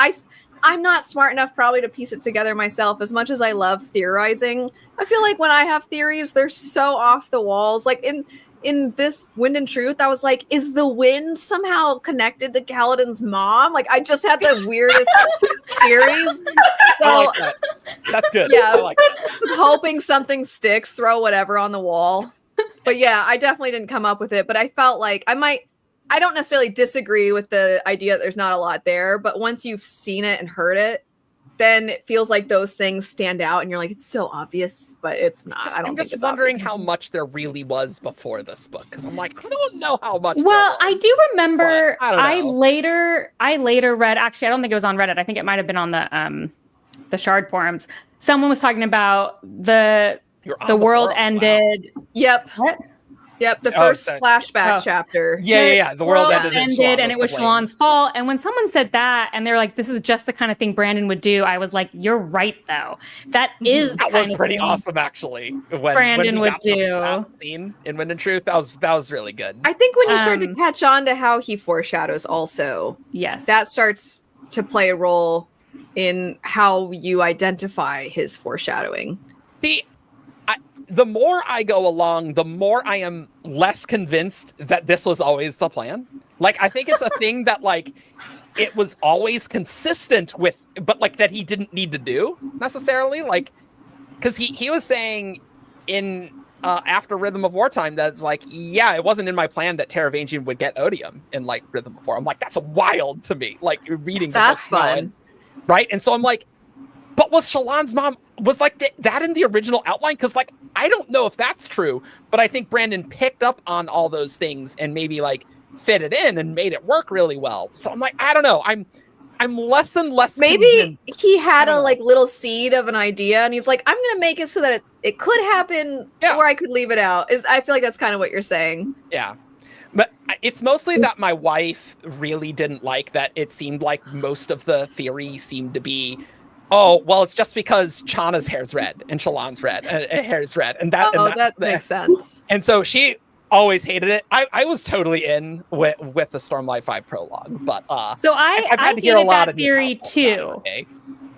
I'm not smart enough probably to piece it together myself. As much as I love theorizing, I feel like when I have theories, they're so off the walls. Like in this Wind and Truth, I was like, is the wind somehow connected to Kaladin's mom? Like, I just had the weirdest theories. So I like that. That's good. Yeah, I like that. Just hoping something sticks, throw whatever on the wall. But yeah, I definitely didn't come up with it. But I felt like I don't necessarily disagree with the idea that there's not a lot there. But once you've seen it and heard it, then it feels like those things stand out and you're like, it's so obvious, but it's not. I'm just wondering how much there really was before this book, because I'm like, I don't know how much. Well, I do remember I later read, actually, I don't think it was on Reddit. I think it might have been on the Shard forums. Someone was talking about the world ended. Wow. Yep. What? Yep, the first flashback chapter. Yeah. The world ended and it was Shallan's fault. And when someone said that, and they're like, "This is just the kind of thing Brandon would do," I was like, "You're right, though. That was pretty awesome, actually. When Brandon when would do that scene in Wind and Truth, that was really good. I think when you start to catch on to how he foreshadows, also, yes, that starts to play a role in how you identify his foreshadowing. See, the more I go along, the more I am less convinced that this was always the plan. Like, I think it's a thing that, like, it was always consistent with, but, like, that he didn't need to do, necessarily. Like, because he was saying in, after Rhythm of Wartime, that's like, yeah, it wasn't in my plan that Taravangian would get Odium in, like, Rhythm of War. I'm like, that's wild to me. Like, you're reading that's the book fun. Right? And so I'm like, but was Shallan's mom, was like that in the original outline? Because like, I don't know if that's true, but I think Brandon picked up on all those things and maybe like fit it in and made it work really well. So I'm like, I don't know. I'm less and less Maybe convinced. he had I a don't like little seed of an idea, and he's like, "I'm gonna make it so that it could happen, Yeah. or I could leave it out." I feel like that's kind of what you're saying. Yeah. But it's mostly that my wife really didn't like that. It seemed like most of the theory seemed to be, oh, well, it's just because Chana's hair's red and Shallan's red and hair's red. And that, That makes sense. And so she always hated it. I was totally in with the Stormlight 5 prologue, but So I've had to I hear a hated lot that of this theory household too. about it, okay?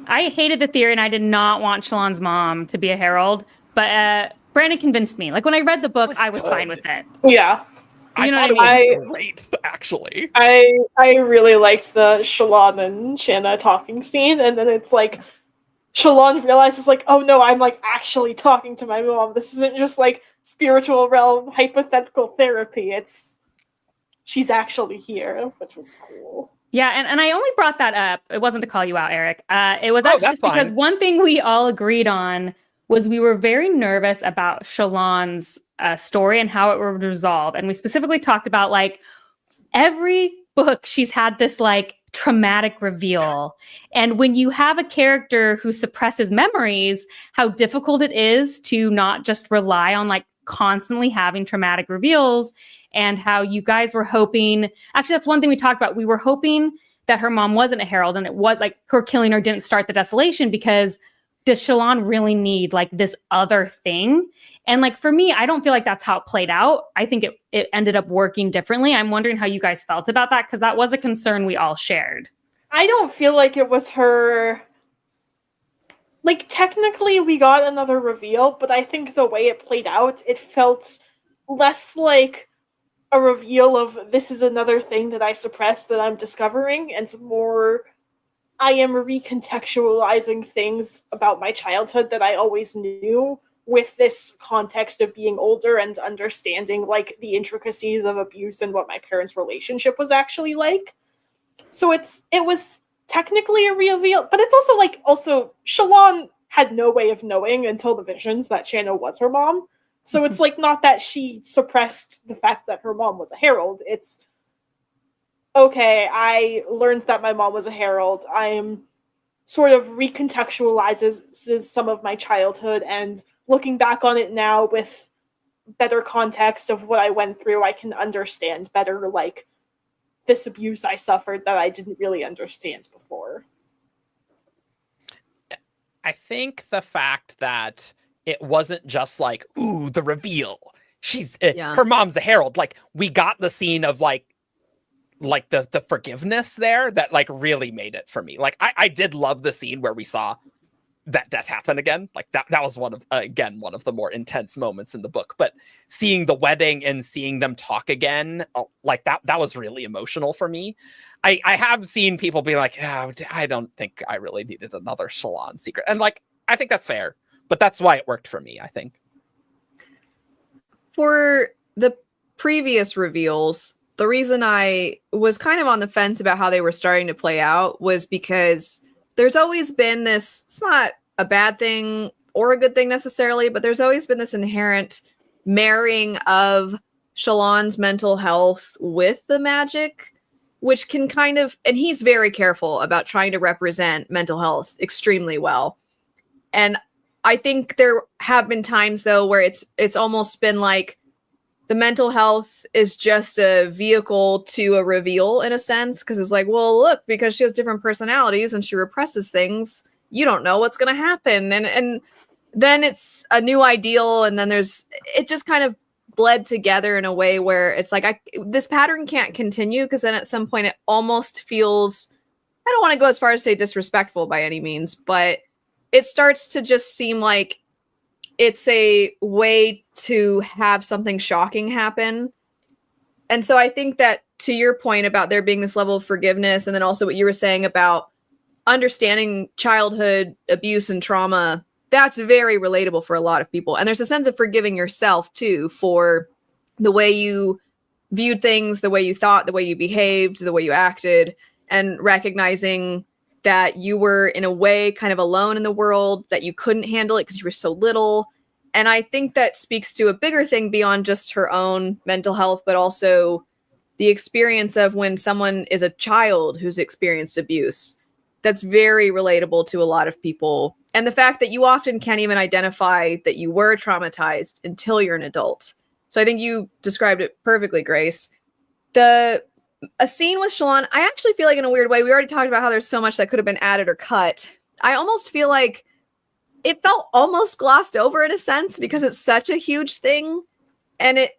I hated the theory, and I did not want Shallan's mom to be a herald. But Brandon convinced me. Like when I read the book, I was fine with it. Yeah. You know I what thought I it was great, actually. I really liked the Shallan and Shanna talking scene, and then it's like Shallan realizes like, oh no, I'm like actually talking to my mom. This isn't just like spiritual realm hypothetical therapy. She's actually here, which was cool. Yeah, and I only brought that up. It wasn't to call you out, Eric. It was Oh, actually that's just because fine. one thing we all agreed on was we were very nervous about Shallan's story and how it would resolve. And we specifically talked about like every book she's had this like traumatic reveal. And when you have a character who suppresses memories, how difficult it is to not just rely on like constantly having traumatic reveals, and how you guys were hoping, actually that's one thing we talked about. We were hoping that her mom wasn't a herald, and it was like her killing her didn't start the desolation, because does Shallan really need like this other thing? And like for me, I don't feel like that's how it played out. I think it ended up working differently. I'm wondering how you guys felt about that, because that was a concern we all shared. I don't feel like it was her. Like, technically, we got another reveal, but I think the way it played out, it felt less like a reveal of this is another thing that I suppressed that I'm discovering, and more I am recontextualizing things about my childhood that I always knew with this context of being older and understanding like the intricacies of abuse and what my parents' relationship was actually like. So it was technically a reveal, but it's also like Shallan had no way of knowing until the visions that Shanna was her mom. So it's like not that she suppressed the fact that her mom was a herald. It's okay, I learned that my mom was a herald. I'm sort of recontextualizes some of my childhood, and looking back on it now with better context of what I went through, I can understand better like this abuse I suffered that I didn't really understand before. I think the fact that it wasn't just like, ooh, the reveal. Her mom's a herald. Like we got the scene of like the forgiveness there that like really made it for me. Like I did love the scene where we saw that death happen again. Like that was one of the more intense moments in the book. But seeing the wedding and seeing them talk again, like that was really emotional for me. I have seen people be like, yeah, I don't think I really needed another Shallan secret. And like, I think that's fair, but that's why it worked for me, I think. For the previous reveals, the reason I was kind of on the fence about how they were starting to play out was because there's always been this, it's not a bad thing or a good thing necessarily, but there's always been this inherent marrying of Shallan's mental health with the magic, which can kind of, and he's very careful about trying to represent mental health extremely well. And I think there have been times though where it's almost been like the mental health is just a vehicle to a reveal in a sense, because it's like, well, look, because she has different personalities and she represses things, you don't know what's going to happen. And then it's a new ideal, and then it just kind of bled together in a way where it's like, this pattern can't continue, because then at some point it almost feels, I don't want to go as far as say disrespectful by any means, but it starts to just seem like it's a way to have something shocking happen. And so I think that to your point about there being this level of forgiveness, and then also what you were saying about understanding childhood abuse and trauma, that's very relatable for a lot of people. And there's a sense of forgiving yourself too for the way you viewed things, the way you thought, the way you behaved, the way you acted, and recognizing that you were in a way kind of alone in the world, that you couldn't handle it because you were so little. And I think that speaks to a bigger thing beyond just her own mental health, but also the experience of when someone is a child who's experienced abuse. That's very relatable to a lot of people. And the fact that you often can't even identify that you were traumatized until you're an adult. So I think you described it perfectly, Grace. A scene with Shallan, I actually feel like in a weird way, we already talked about how there's so much that could have been added or cut. I almost feel like it felt almost glossed over in a sense because it's such a huge thing. And it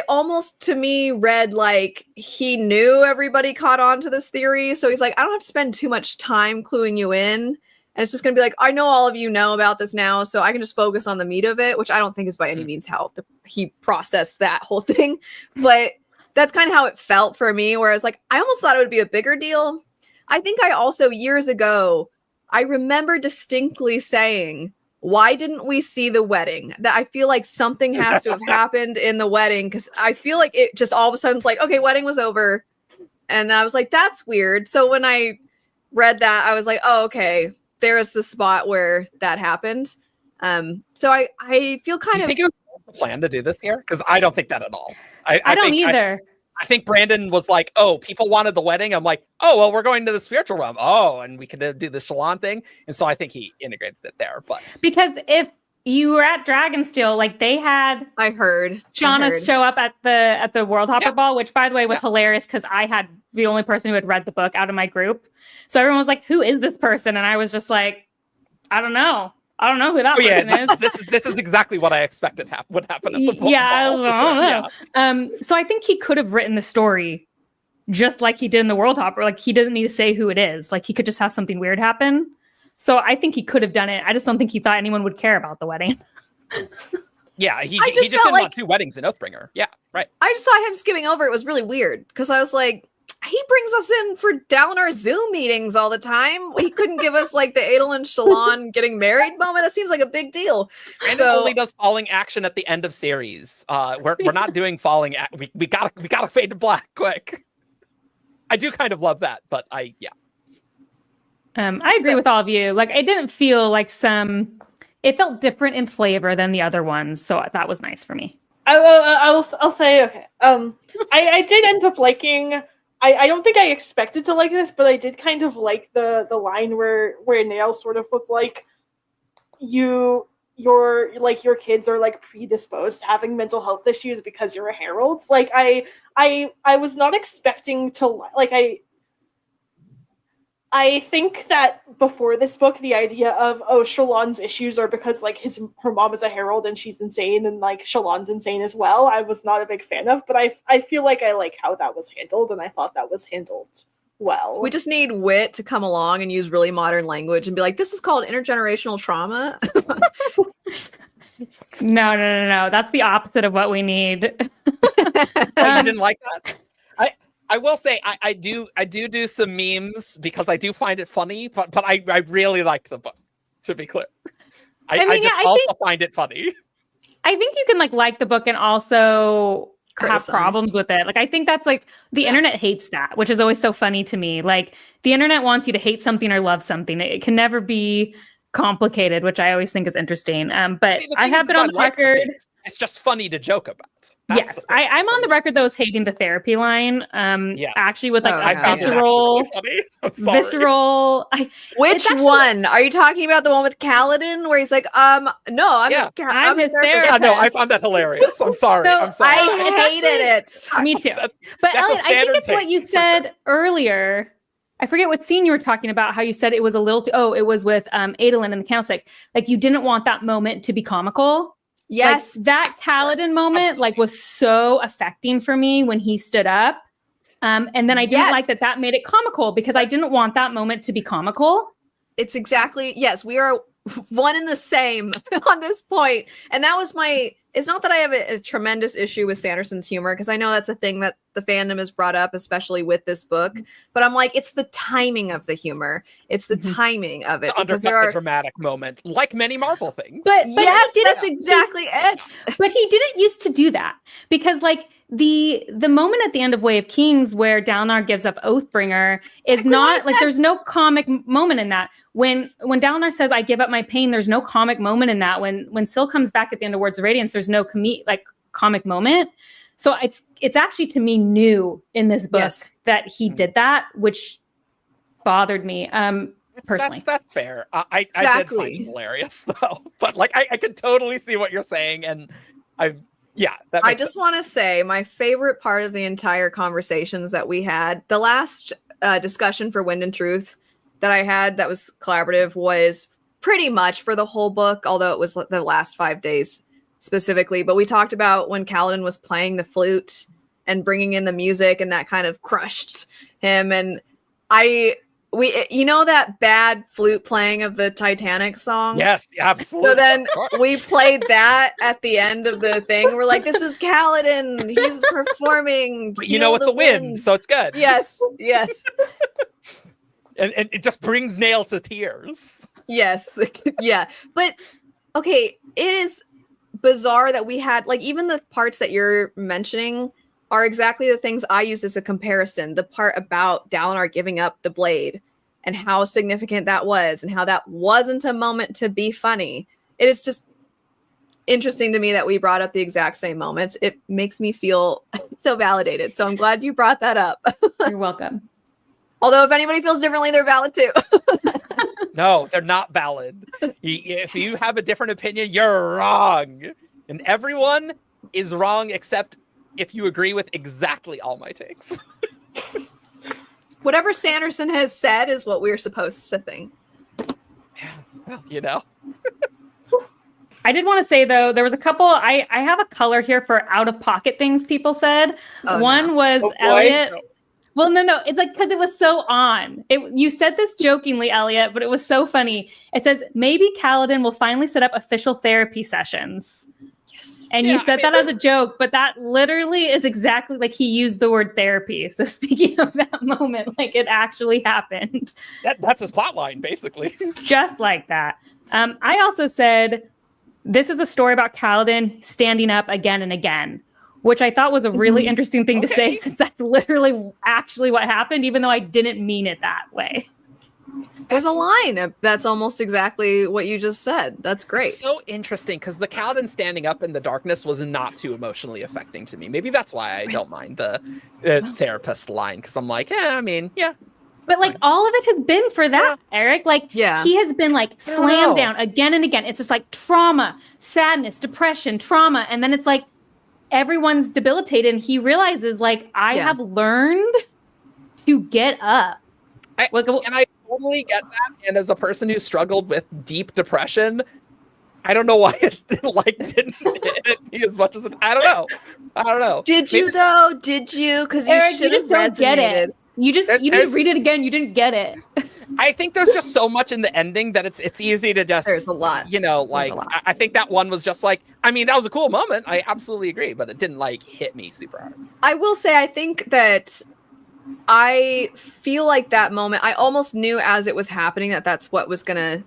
almost to me read like he knew everybody caught on to this theory. So he's like, I don't have to spend too much time cluing you in. And it's just going to be like, I know all of you know about this now, so I can just focus on the meat of it, which I don't think is by any means how he processed that whole thing. But that's kind of how it felt for me, whereas like, I almost thought it would be a bigger deal. I think I also, years ago, I remember distinctly saying, why didn't we see the wedding? That I feel like something has to have happened in the wedding because I feel like it just all of a sudden it's like, okay, wedding was over. And I was like, that's weird. So when I read that, I was like, oh, okay, there is the spot where that happened. So I feel kind Do you of... think it was the plan to do this here? Because I don't think that at all. I don't either. I think Brandon was like, oh, people wanted the wedding. I'm like, oh, well, we're going to the spiritual realm. Oh, and we could do the Shallan thing. And so I think he integrated it there. But Because if you were at Dragonsteel, like they had I heard Shauna show up at the World Hopper Ball, which by the way was hilarious because I had the only person who had read the book out of my group. So everyone was like, who is this person? And I was just like, I don't know. I don't know who that person is. This is exactly what I expected would happen at the ball. I don't know. Yeah. So I think he could have written the story just like he did in the World Hopper. Like he doesn't need to say who it is. Like he could just have something weird happen. So I think he could have done it. I just don't think he thought anyone would care about the wedding. Yeah, he just just felt didn't like- want 2 weddings in Oathbringer. Yeah, right. I just thought him skimming over it was really weird because I was like, he brings us in for Dalinar Zoom meetings all the time. He couldn't give us like the Adel and Shallan getting married moment. That seems like a big deal. And So- it only does falling action at the end of series. We're not doing falling. We gotta fade to black quick. I do kind of love that, but I agree with all of you. Like it didn't feel like it felt different in flavor than the other ones. So that was nice for me. I'll say, okay. I did end up liking... I don't think I expected to like this, but I did kind of like the line where Nail sort of was like, your kids are like predisposed to having mental health issues because you're a herald. Like I was not expecting to I think that before this book, the idea of, Shallan's issues are because like her mom is a herald and she's insane and like Shallan's insane as well, I was not a big fan of, but I feel like I like how that was handled and I thought that was handled well. We just need Wit to come along and use really modern language and be like, this is called intergenerational trauma. No. That's the opposite of what we need. you didn't like that. I will say I do some memes because I do find it funny, but I really like the book, to be clear. I find it funny. I think you can like the book and also have problems with it. Like I think that's like the internet hates that, which is always so funny to me. Like the internet wants you to hate something or love something. It can never be complicated, which I always think is interesting. But I have been on the record. It's just funny to joke about. Yes, I'm on the record though as hating the therapy line. Actually with like a visceral. Which one are you talking about? The one with Kaladin where he's like, no, I'm his therapist. Yeah, no, I found that hilarious. I'm sorry. So, I'm sorry. I hated it. Me too. But Elliot, I think it's what you said earlier. I forget what scene you were talking about. How you said it was a little. It was with Adolin and the Council. Like you didn't want that moment to be comical. Yes, like, that Kaladin moment was so affecting for me when he stood up. And then I didn't like that made it comical because I didn't want that moment to be comical. It's exactly, yes, we are one and the same on this point. And that was it's not that I have a tremendous issue with Sanderson's humor, because I know that's a thing that the fandom has brought up, especially with this book. But I'm like, it's the timing of the humor. It's the timing of it. To undercut the dramatic moment, like many Marvel things. But yes, that's exactly it. But he didn't used to do that because like the moment at the end of Way of Kings where Dalinar gives up Oathbringer is not like there's no comic moment in that. When Dalinar says I give up my pain, there's no comic moment in that. When Syl comes back at the end of Words of Radiance, there's no comic moment. So it's actually to me new in this book Yes. that he did that, which bothered me. Personally. That's fair. I did find Exactly. it hilarious though, but like I could totally see what you're saying, and that I makes just sense. want to say my favorite part of the entire conversations that we had, the last discussion for Wind and Truth that I had that was collaborative was pretty much for the whole book, although it was the last 5 days specifically. But we talked about when Kaladin was playing the flute and bringing in the music, and that kind of crushed him. And we you know that bad flute playing of the Titanic song? Yes, absolutely. So then Of course. we played that at the end of the thing. We're like, this is Kaladin. He's performing. But you know, Feel with the wind, so it's good. Yes, yes, and it just brings Nail to tears. yes. Yeah. But okay, it is bizarre that we had, like, even the parts that you're mentioning are exactly the things I used as a comparison. The part about Dalinar giving up the blade and how significant that was, and how that wasn't a moment to be funny. It is just interesting to me that we brought up the exact same moments. It makes me feel so validated. So I'm glad you brought that up. You're welcome. Although if anybody feels differently, they're valid too. No, they're not valid. If you have a different opinion, you're wrong. And everyone is wrong except if you agree with exactly all my takes. Whatever Sanderson has said is what we're supposed to think. Yeah, well, you know. I did want to say though, there was a couple. I have a color here for out of pocket things people said. Oh, One no. was Oh, boy. Elliot. Well, no, it's like because it was so on. You said this jokingly, Elliot, but it was so funny. It says maybe Kaladin will finally set up official therapy sessions. Yes. And Yeah, you said that as a joke, but that literally is exactly like he used the word therapy. So speaking of that moment, like it actually happened. That's his plot line, basically. Just like that. I also said this is a story about Kaladin standing up again and again, which I thought was a really interesting thing to say, since that's literally actually what happened, even though I didn't mean it that way. There's a line that's almost exactly what you just said. That's great. So interesting, because the Kaladin standing up in the darkness was not too emotionally affecting to me. Maybe that's why I don't mind the therapist line, because I'm like, yeah. But like all of it has been for that, Eric. Like Yeah. he has been like I don't slammed know. down again and again. It's just like trauma, sadness, depression, trauma. And then it's like everyone's debilitated. And he realizes like, I Yeah. have learned to get up. And I totally get that. And as a person who struggled with deep depression, I don't know why it didn't hit me as much as it. I don't know. Did you Maybe- though? Did you? Because you Eric, you should have just don't get resonated. it. You didn't There's- read it again. You didn't get it. I think there's just so much in the ending that it's easy to just. There's a lot. You know, There's like a lot. I think that one was just like. I mean, that was a cool moment. I absolutely agree, but it didn't like hit me super hard. I will say, I think that I feel like that moment, I almost knew as it was happening that that's what was going to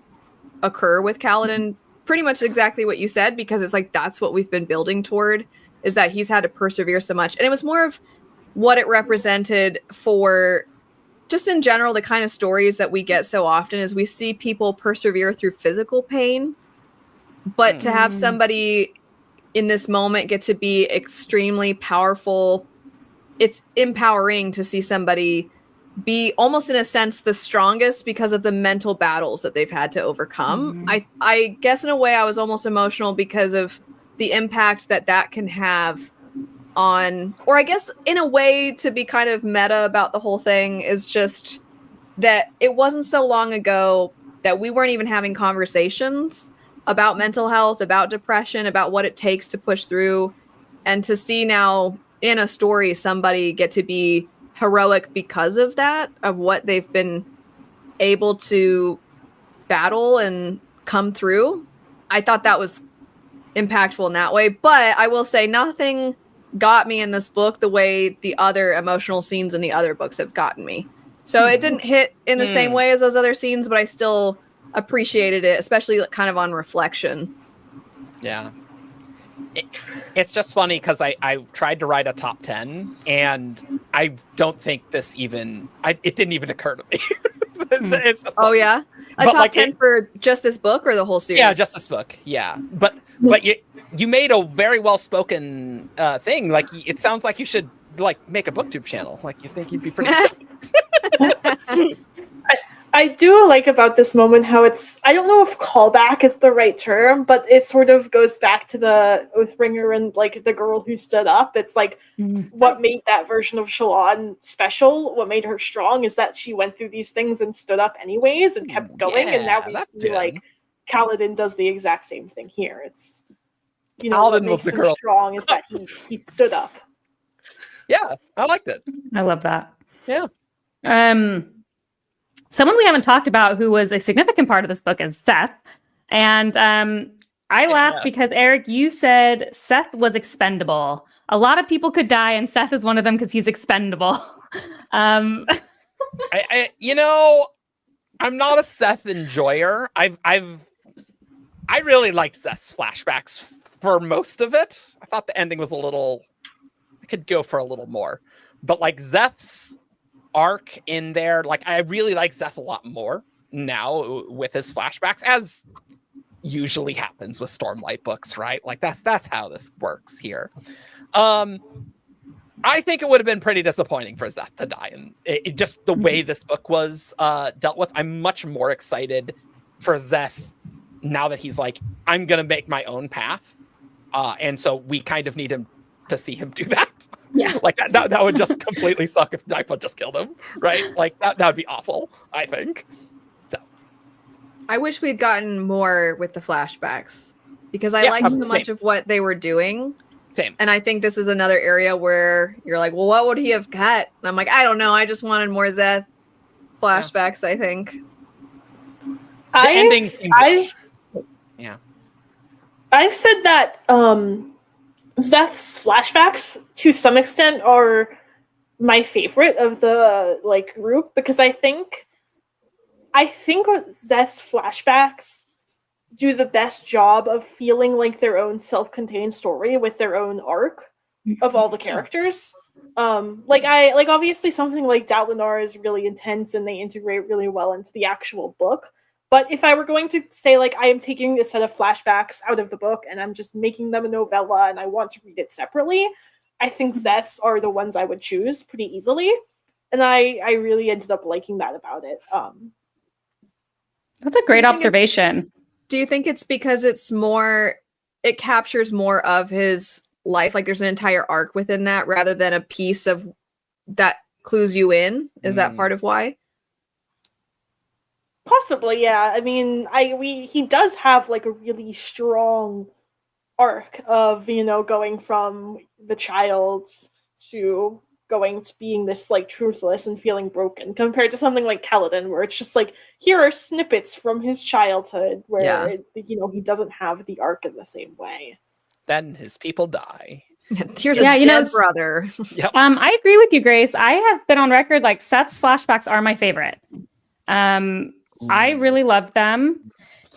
occur with Kaladin. Pretty much exactly what you said, because it's like that's what we've been building toward, is that he's had to persevere so much. And it was more of what it represented for just in general, the kind of stories that we get so often is we see people persevere through physical pain, but to have somebody in this moment get to be extremely powerful, it's empowering to see somebody be almost in a sense the strongest because of the mental battles that they've had to overcome. I guess in a way I was almost emotional because of the impact that can have on, or I guess in a way to be kind of meta about the whole thing is just that it wasn't so long ago that we weren't even having conversations about mental health, about depression, about what it takes to push through. And to see now in a story somebody get to be heroic because of that, of what they've been able to battle and come through, I thought that was impactful in that way. But I will say nothing got me in this book the way the other emotional scenes in the other books have gotten me. So it didn't hit in the same way as those other scenes, but I still appreciated it, especially kind of on reflection. Yeah. It's just funny because I tried to write a top 10 and I don't think this even, it didn't even occur to me. it's just Oh yeah? A But, top like, 10 for just this book or the whole series? Yeah, just this book. Yeah. But you made a very well spoken thing. Like it sounds like you should like make a booktube channel. Like you think you'd be pretty. I do like about this moment how it's, I don't know if callback is the right term, but it sort of goes back to the Oathbringer and like the girl who stood up. It's like what made that version of Shallan special, what made her strong is that she went through these things and stood up anyways and kept going. And now we see like Kaladin does the exact same thing here. It's, you know, what makes him strong is that he stood up. Yeah, I liked it. I love that. Yeah. Someone we haven't talked about who was a significant part of this book is Szeth. And I laughed because, Eric, you said Szeth was expendable. A lot of people could die, and Szeth is one of them because he's expendable. You know, I'm not a Szeth enjoyer. I really liked Szeth's flashbacks for most of it. I thought the ending was a little... I could go for a little more. But, like, Szeth's arc in there, like I really like Szeth a lot more now with his flashbacks, as usually happens with Stormlight books, right? Like that's how this works here. I think it would have been pretty disappointing for Szeth to die, and it just the way this book was dealt with. I'm much more excited for Szeth now that he's like, I'm gonna make my own path, and so we kind of need him to see him do that. Yeah, like that would just completely suck if Nightblood just killed him, right? Like that would be awful, I think. So I wish we'd gotten more with the flashbacks because I liked so much of what they were doing. Same. And I think this is another area where you're like, well, what would he have cut? And I'm like, I don't know. I just wanted more Szeth flashbacks, I think. The ending. I've said that Szeth's flashbacks to some extent are my favorite of the like group because I think Szeth's flashbacks do the best job of feeling like their own self-contained story with their own arc of all the characters. Like obviously something like Dalinar is really intense and they integrate really well into the actual book. But if I were going to say, like, I am taking a set of flashbacks out of the book and I'm just making them a novella and I want to read it separately, I think Szeth's are the ones I would choose pretty easily. And I really ended up liking that about it. That's a great observation. Do you think it's because it captures more of his life? Like there's an entire arc within that rather than a piece of that clues you in? Is that part of why? Possibly, yeah. I mean, he does have like a really strong arc of, you know, going from the child to going to being this like truthless and feeling broken compared to something like Kaladin where it's just like, here are snippets from his childhood where, you know, he doesn't have the arc in the same way. Then his people die. Here's his dead brother. Yep. I agree with you, Grace. I have been on record, like Szeth's flashbacks are my favorite. I really loved them.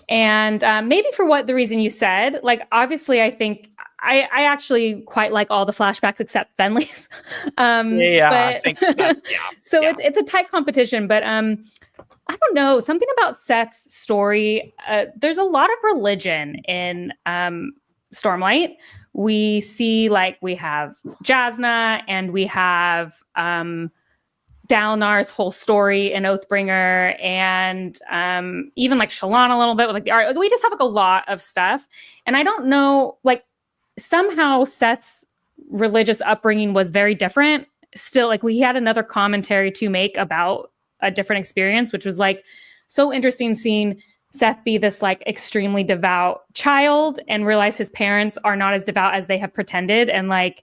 And maybe for what the reason you said, like, obviously, I think I actually quite like all the flashbacks except Fenley's. I think that, So it's a tight competition, but I don't know, something about Szeth's story. There's a lot of religion in Stormlight. We see, like, we have Jasnah and we have Dalinar's whole story in Oathbringer, and even like Shallan a little bit with like the art. Like, we just have like a lot of stuff, and I don't know, like somehow Szeth's religious upbringing was very different. Still, like we had another commentary to make about a different experience, which was like so interesting seeing Szeth be this like extremely devout child and realize his parents are not as devout as they have pretended, and like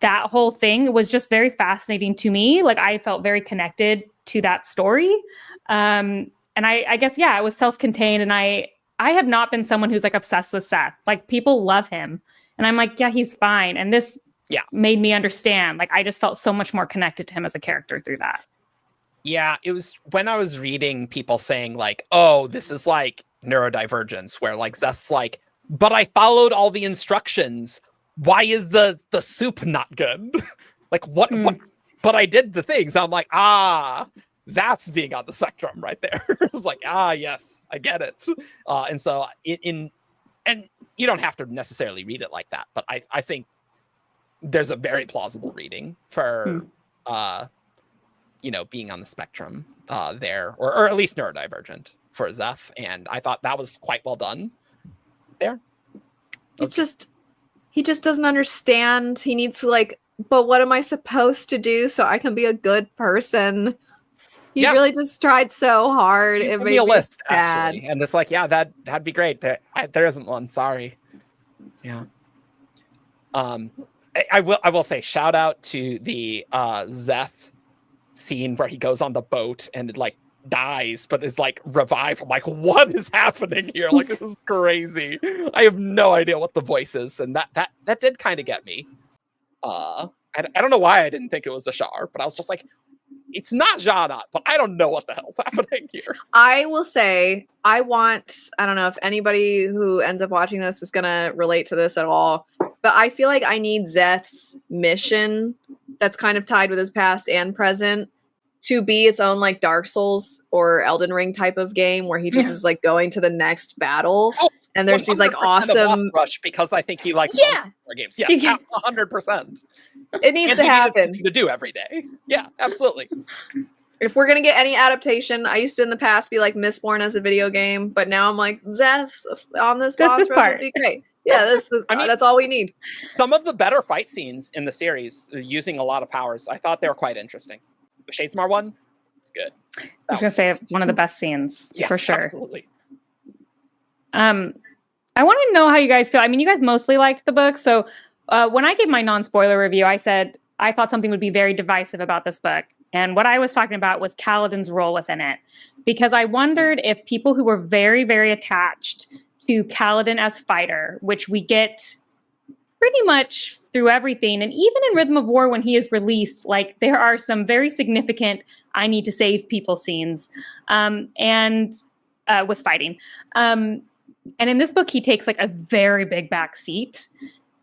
that whole thing was just very fascinating to me. Like I felt very connected to that story. And I guess, yeah, it was self-contained. And I have not been someone who's like obsessed with Szeth. Like people love him. And I'm like, yeah, he's fine. And this made me understand. Like I just felt so much more connected to him as a character through that. Yeah, it was when I was reading people saying like, oh, this is like neurodivergence, where like Szeth's like, but I followed all the instructions. Why is the soup not good? Like what, but I did the things. I'm like, that's being on the spectrum right there. It's like, yes, I get it. And so and you don't have to necessarily read it like that, but I think there's a very plausible reading for being on the spectrum there, or at least neurodivergent for Zeth, and I thought that was quite well done there. He just doesn't understand. He needs to but what am I supposed to do so I can be a good person? He really just tried so hard. It made me list, sad. Actually. And it's that'd be great. There isn't one. Sorry. Yeah. I will say shout out to the Zeth scene where he goes on the boat and it dies but is revived. I'm like, what is happening here? This is crazy. I have no idea what the voice is, and that did kind of get me. I don't know why I didn't think it was Ashar, but I was just like, it's not Janat, but I don't know what the hell's happening here. I will say, I don't know if anybody who ends up watching this is gonna relate to this at all, but I feel like I need Zeth's mission that's kind of tied with his past and present to be its own Dark Souls or Elden Ring type of game where he just is going to the next battle. And there's these awesome rush because I think he likes games. Yeah, 100%. It needs to happen to do every day. Yeah, absolutely. If we're gonna get any adaptation, I used to in the past be Mistborn as a video game, but now I'm Zeth on this boss rush would be great. Yeah, that's all we need. Some of the better fight scenes in the series using a lot of powers, I thought they were quite interesting. The Shadesmar one, it's good. I was gonna say one of the best scenes for sure. Absolutely. I want to know how you guys feel. I mean, you guys mostly liked the book. So when I gave my non-spoiler review, I said I thought something would be very divisive about this book. And what I was talking about was Kaladin's role within it. Because I wondered if people who were very, very attached to Kaladin as fighter, which we get pretty much through everything, and even in Rhythm of War when he is released, there are some very significant I need to save people scenes and with fighting. And in this book, he takes a very big back seat.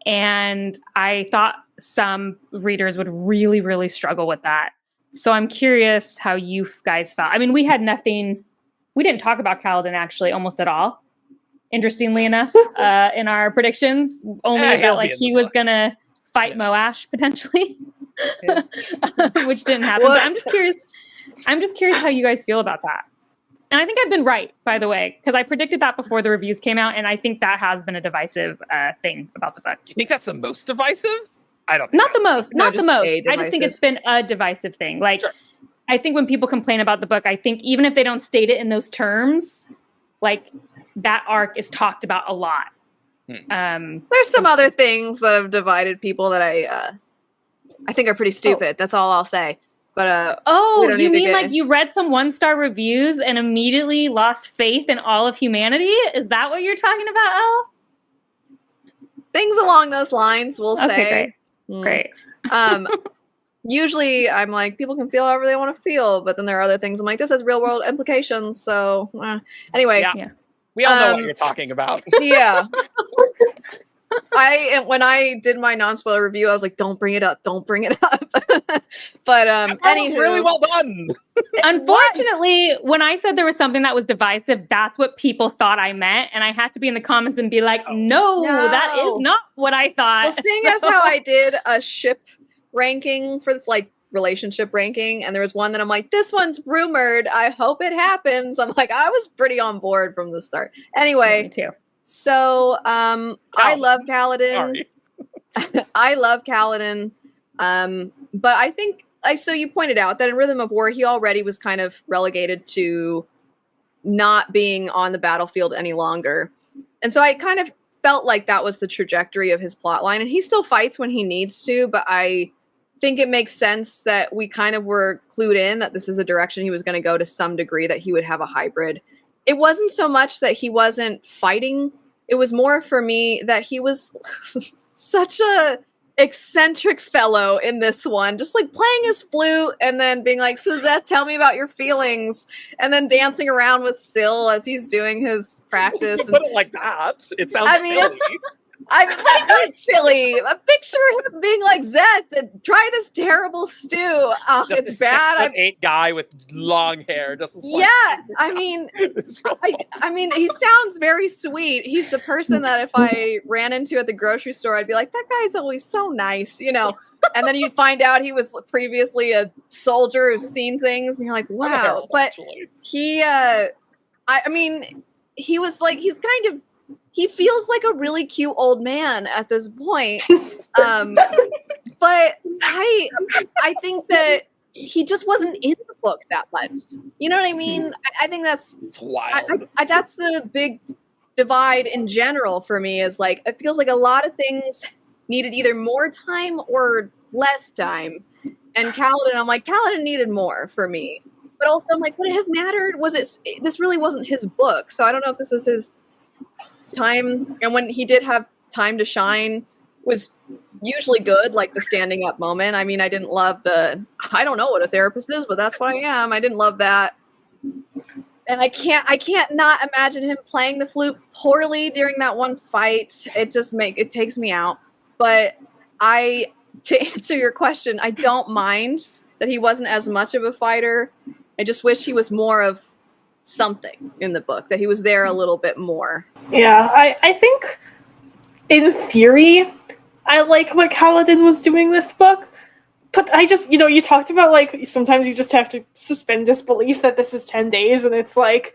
And I thought some readers would really, really struggle with that. So I'm curious how you guys felt. I mean, we didn't talk about Kaladin actually almost at all, interestingly enough, in our predictions, only about he was going to fight Moash potentially, which didn't happen. But I'm just curious how you guys feel about that. And I think I've been right, by the way, because I predicted that before the reviews came out, and I think that has been a divisive thing about the book. You think that's the most divisive? I don't. Not the most. Not the most. I just think it's been a divisive thing. Sure. I think when people complain about the book, I think even if they don't state it in those terms, that arc is talked about a lot. There's some other things that have divided people that I think are pretty stupid. That's all I'll say. But you mean you read some 1-star reviews and immediately lost faith in all of humanity? Is that what you're talking about, Elle? Things along those lines, we'll say. Great. Usually I'm people can feel however they want to feel, but then there are other things I'm this has real world implications. So anyway. Yeah. We all know what you're talking about. Yeah. When I did my non-spoiler review, I was don't bring it up. But that was really well done. Unfortunately, when I said there was something that was divisive, that's what people thought I meant, and I had to be in the comments and be no, that is not what I thought. Well, seeing as how I did a ship ranking for this relationship ranking, and there was one that I'm this one's rumored, I hope it happens. I'm I was pretty on board from the start. Anyway, me too. So, I love Kaladin. I love Kaladin. But I think, so you pointed out that in Rhythm of War, he already was kind of relegated to not being on the battlefield any longer. And so I kind of felt like that was the trajectory of his plotline. And he still fights when he needs to, but I think it makes sense that we kind of were clued in that this is a direction he was going to go to some degree, that he would have a hybrid. It wasn't so much that he wasn't fighting. It was more for me that he was such a eccentric fellow in this one, just playing his flute and then being Suzette, tell me about your feelings, and then dancing around with Syl as he's doing his practice. Put it like that. It sounds silly. I'm like, that's silly. A picture of him being like, Zeth, and try this terrible stew. Oh, Just it's a bad. 6'8" guy with long hair. Just Yeah, I mean, I mean, he sounds very sweet. He's the person that if I ran into at the grocery store, I'd be like, that guy's always so nice, you know. And then you find out he was previously a soldier who's seen things, and you're like, wow. But he, I mean, he was like, he feels like a really cute old man at this point. But I think that he just wasn't in the book that much. You know what I mean? I think that's it's wild. that's the big divide in general for me, is like, it feels like a lot of things needed either more time or less time. And Kaladin, I'm like, Kaladin needed more for me. But also I'm like, would it have mattered? This really wasn't his book. So I don't know if this was his time. And when he did have time to shine, was usually good, like the standing up moment. I mean, I didn't love I don't know what a therapist is, but that's what I am. I didn't love that. And I can't not imagine him playing the flute poorly during that one fight. It takes me out. But to answer your question, I don't mind that he wasn't as much of a fighter. I just wish he was more of something in the book, that he was there a little bit more. Yeah, I think in theory, I like what Kaladin was doing this book, but I just, you talked about, like, sometimes you just have to suspend disbelief that this is 10 days, and it's like,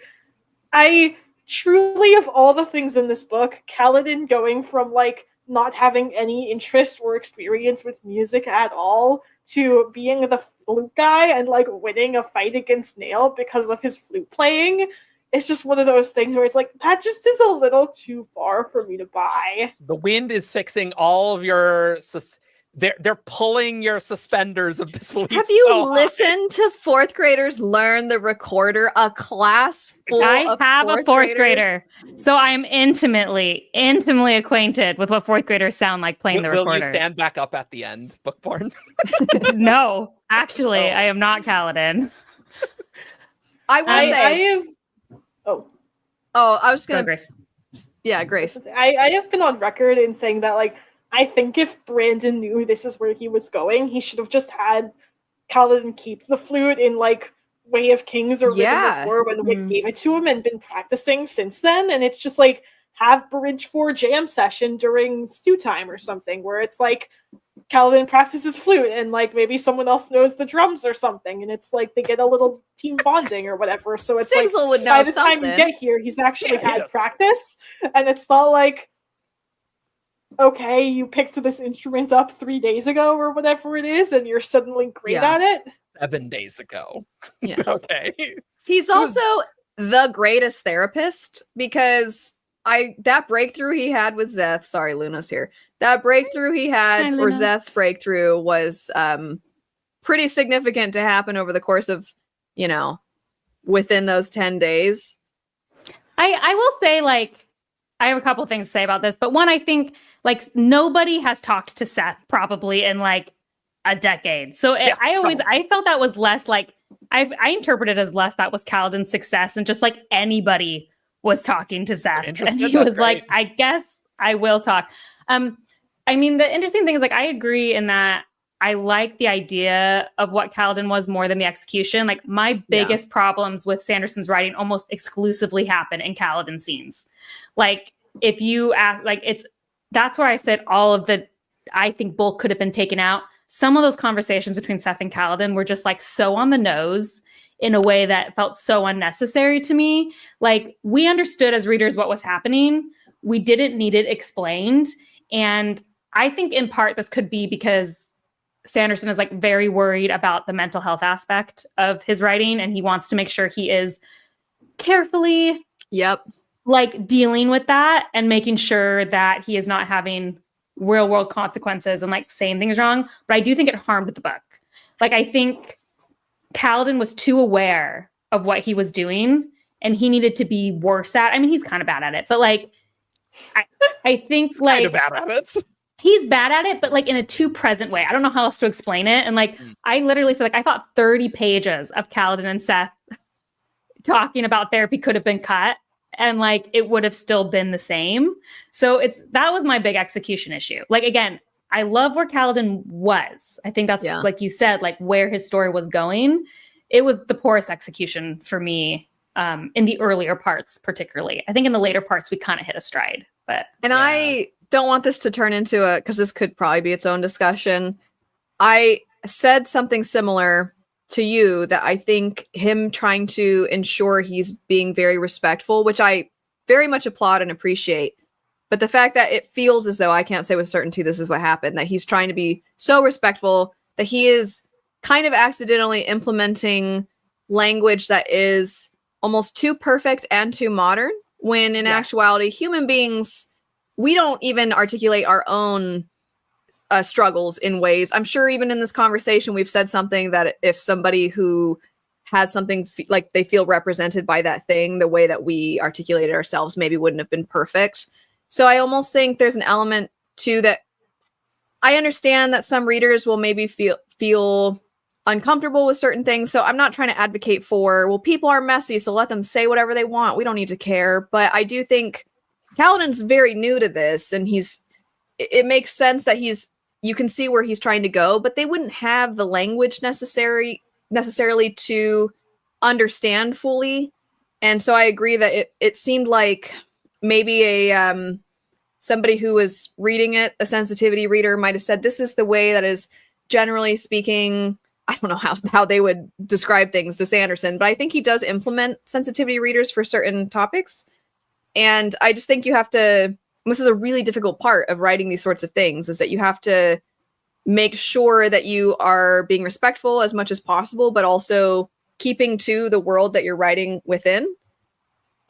I truly, of all the things in this book, Kaladin going from, like, not having any interest or experience with music at all to being the flute guy and, like, winning a fight against Nail because of his flute playing, it's just one of those things where it's like, that just is a little too far for me to buy. The wind is fixing all of your... They're pulling your suspenders of disbelief. Have you listened to fourth graders learn the recorder? A class full of I have a fourth grader, so I'm intimately acquainted with what fourth graders sound like playing the recorder. Will you stand back up at the end, Bookborn? No, actually, I am not Kaladin. I will say... I was gonna... Grace. Yeah, Grace. I have been on record in saying that, like, I think if Brandon knew this is where he was going, he should have just had Kaladin keep the flute in, like, Way of Kings or Rhythm of War when Wick gave it to him, and been practicing since then. And it's just like, have Bridge 4 jam session during stew time or something, where it's like Kaladin practices flute and, like, maybe someone else knows the drums or something, and it's like they get a little team bonding or whatever. So it's Sigsel like, would know by the something. time you get here, he's actually had practice, and it's not like, okay, you picked this instrument up 3 days ago or whatever it is, and you're suddenly great at it. 7 days ago. Yeah. Okay. He's also the greatest therapist, because that breakthrough he had with Zeth, sorry, Luna's here. That breakthrough he had, or Zeth's breakthrough, was pretty significant to happen over the course of, within those 10 days. I will say, like, I have a couple things to say about this, but one, I think, like, nobody has talked to Seth probably in, like, a decade. So I felt that was less, like, I interpreted as less that was Kaladin's success, and just, like, anybody was talking to Seth. And he was like, I guess I will talk. I mean, the interesting thing is, like, I agree in that I like the idea of what Kaladin was more than the execution. Like, my biggest problems with Sanderson's writing almost exclusively happen in Kaladin scenes. Like, if you ask, like, that's where I said I think bulk could have been taken out. Some of those conversations between Seth and Kaladin were just, like, so on the nose in a way that felt so unnecessary to me. Like, we understood as readers what was happening. We didn't need it explained. And I think in part this could be because Sanderson is, like, very worried about the mental health aspect of his writing, and he wants to make sure he is carefully like, dealing with that and making sure that he is not having real world consequences and, like, saying things wrong. But I do think it harmed the book. Like, I think Kaladin was too aware of what he was doing, and he needed to be worse at. I mean, he's kind of bad at it, but, like, I think, like, kind of bad at it. He's bad at it, but, like, in a too present way. I don't know how else to explain it. And, like, I literally said, like, I thought 30 pages of Kaladin and Seth talking about therapy could have been cut. and like it would have still been the same. So that was my big execution issue. Like, again, I love where Kaladin was. I think that's like you said, like where his story was going. It was the poorest execution for me in the earlier parts, particularly. I think in the later parts we kind of hit a stride. But I don't want this to turn into because this could probably be its own discussion. I said something similar to you, that I think him trying to ensure he's being very respectful, which I very much applaud and appreciate. But the fact that it feels as though, I can't say with certainty this is what happened, that he's trying to be so respectful that he is kind of accidentally implementing language that is almost too perfect and too modern, when in actuality, human beings, we don't even articulate our own struggles in ways. I'm sure even in this conversation, we've said something that if somebody who has something like they feel represented by that thing, the way that we articulated ourselves maybe wouldn't have been perfect. So I almost think there's an element to that. I understand that some readers will maybe feel uncomfortable with certain things. So I'm not trying to advocate for, well, people are messy, so let them say whatever they want. We don't need to care. But I do think Kaladin's very new to this, and it makes sense that you can see where he's trying to go, but they wouldn't have the language necessarily to understand fully. And so I agree that it seemed like maybe somebody who was reading it, a sensitivity reader, might have said, this is the way that is generally speaking. I don't know how they would describe things to Sanderson, but I think he does implement sensitivity readers for certain topics. And I just think you have to, this is a really difficult part of writing these sorts of things, is that you have to make sure that you are being respectful as much as possible, but also keeping to the world that you're writing within.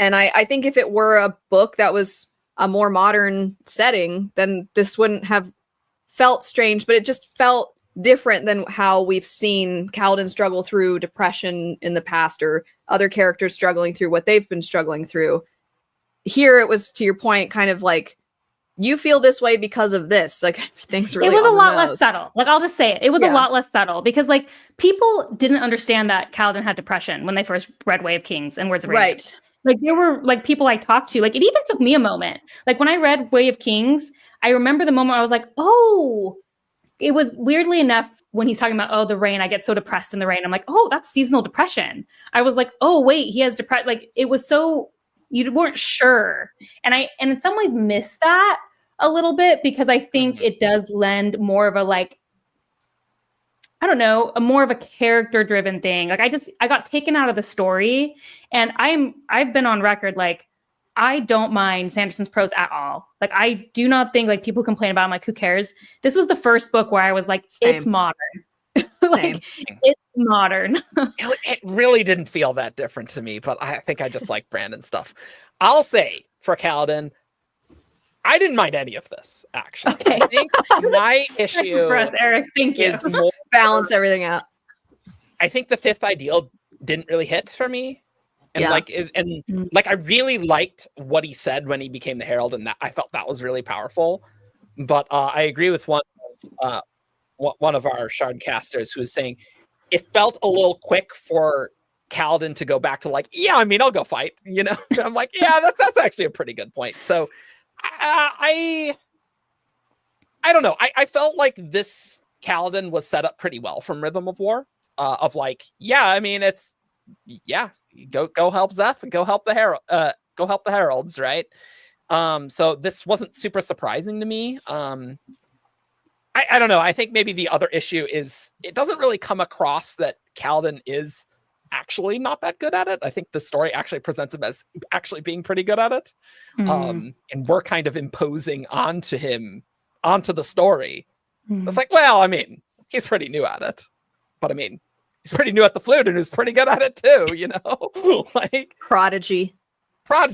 And I think if it were a book that was a more modern setting, then this wouldn't have felt strange, but it just felt different than how we've seen Kaladin struggle through depression in the past, or other characters struggling through what they've been struggling through. Here it was, to your point, kind of like, you feel this way because of this. Like, everything's really, it was a lot less subtle. Like, I'll just say it. It was a lot less subtle, because like people didn't understand that Kaladin had depression when they first read Way of Kings and Words of Radiance. Right. Like, there were like people I talked to, like it even took me a moment. Like when I read Way of Kings, I remember the moment I was like, oh, it was weirdly enough when he's talking about, oh, the rain, I get so depressed in the rain. I'm like, oh, that's seasonal depression. I was like, oh, wait, he has depression. Like, it was so, you weren't sure. And I in some ways miss that a little bit, because I think it does lend more of a, like, I don't know, a more of a character driven thing. Like I got taken out of the story, and I've been on record, like, I don't mind Sanderson's prose at all. Like, I do not think, like, people complain about it, I'm like, who cares? This was the first book where I was like, Same. It's modern. Like, it's modern. It really didn't feel that different to me, but I think I just like Brandon's stuff. I'll say, for Kaladin, I didn't mind any of this, actually. Okay. I think my issue for us, Eric. Thank you. is more, Balance everything out. I think the fifth ideal didn't really hit for me. And I really liked what he said when he became the Herald, and that I felt that was really powerful. But I agree with one of our Shardcasters who was saying it felt a little quick for Kaladin to go back to, like, yeah, I mean, I'll go fight, you know. And I'm like, yeah, that's actually a pretty good point. So I don't know. I felt like this Kaladin was set up pretty well from Rhythm of War. Of like, yeah, I mean, it's go help Szeth, go help the Heralds, right? So this wasn't super surprising to me. I don't know. I think maybe the other issue is it doesn't really come across that Kaladin is actually not that good at it. I think the story actually presents him as actually being pretty good at it. And we're kind of imposing onto the story. It's like, well, I mean, he's pretty new at it, but I mean, he's pretty new at the flute, and he's pretty good at it too, you know. Like, prodigy. I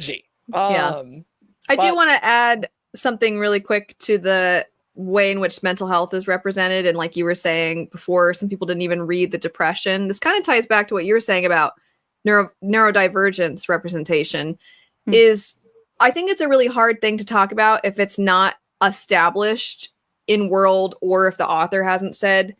do want to add something really quick to the way in which mental health is represented. And like you were saying before, some people didn't even read the depression. This kind of ties back to what you were saying about neurodivergence representation. Is I think it's a really hard thing to talk about if it's not established in world, or if the author hasn't said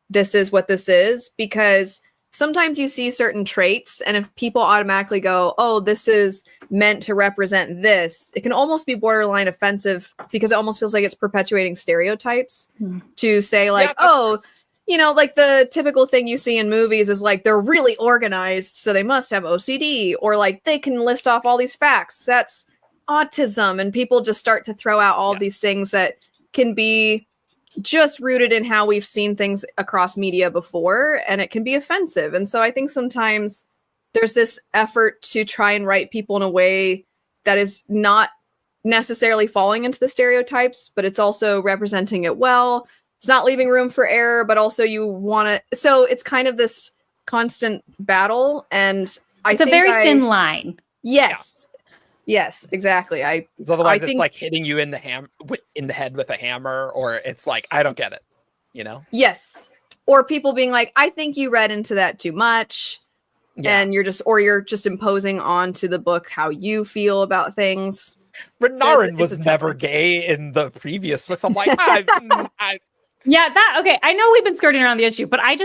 this is what this is, because sometimes you see certain traits, and if people automatically go, oh, this is meant to represent this, it can almost be borderline offensive because it almost feels like it's perpetuating stereotypes to say like, Yeah, oh, you know, like the typical thing you see in movies is like they're really organized, so they must have OCD, or like they can list off all these facts. That's autism, and people just start to throw out all these things that can be just rooted in how we've seen things across media before, and it can be offensive. And so I think sometimes there's this effort to try and write people in a way that is not necessarily falling into the stereotypes, but it's also representing it well. It's not leaving room for error, but also you want to. So it's kind of this constant battle, and It's a very thin line. Yes, yes, exactly. Because otherwise, I it's think- like hitting you in the head with a hammer, or it's like I don't get it. You know? Yes, or people being like, "I think you read into that too much," and you're just imposing onto the book how you feel about things. Renarin it's was a tough never one. gay in the previous books. I'm like, Yeah, okay. I know we've been skirting around the issue, but I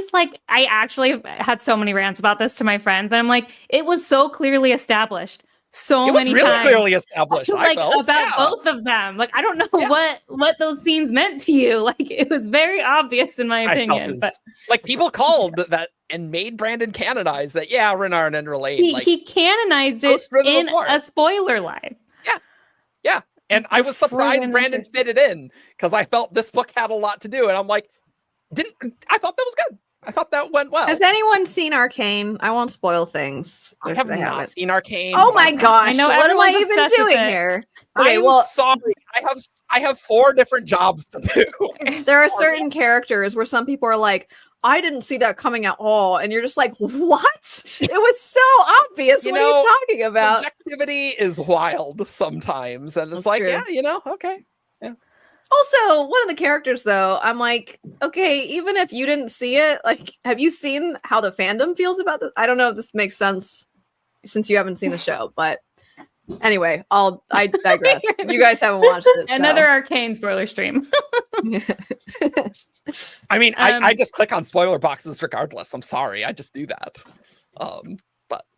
actually had so many rants about this to my friends. And I'm like, it was so clearly established so it was many really times. clearly established. I Like felt, about both of them. Like, I don't know what those scenes meant to you. Like, it was very obvious in my I felt opinion. his- But like people called that and made Brandon canonize that. Yeah, Renarin and Relaine. he canonized it post Rhythm of in War. a spoiler live. Yeah. And I was Before surprised Women Brandon First. fit it in because I felt this book had a lot to do. And I'm like, I thought that was good. I thought that went well. Has anyone seen Arcane? I won't spoil things. I if have they not haven't. seen Arcane. Oh but my gosh! I know What am I everyone's even obsessed with doing it. here? Okay, I'm well, sorry. I have 4 different jobs to do. there are certain characters where some people are like, I didn't see that coming at all, and you're just like, what? It was so obvious. You What are know, you talking about? Subjectivity is wild sometimes, and it's That's like, true. yeah, okay. Also, one of the characters, though, I'm like, okay, even if you didn't see it, like, have you seen how the fandom feels about this? I don't know if this makes sense since you haven't seen the show, but anyway, I digress. You guys haven't watched it. So. Another Arcane spoiler stream. I mean, Um, I just click on spoiler boxes regardless. I'm sorry, I just do that.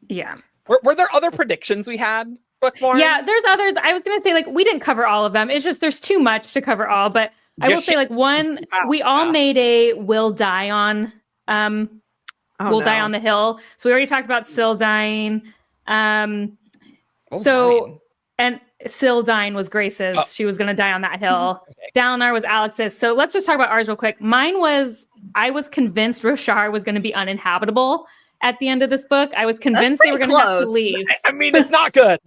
Yeah. Were there other predictions we had, Bookborn? Yeah, there's others. I was gonna say, like, we didn't cover all of them. It's just there's too much to cover all. But I will say, like, one, we all made a will die on will die on the hill. So we already talked about Syl dying. So and Sildine was Grace's. Oh. She was gonna die on that hill. Dalinar was Alex's. So let's just talk about ours real quick. Mine was, I was convinced Roshar was gonna be uninhabitable at the end of this book. I was convinced they were pretty gonna have to close. leave. I mean, it's not good.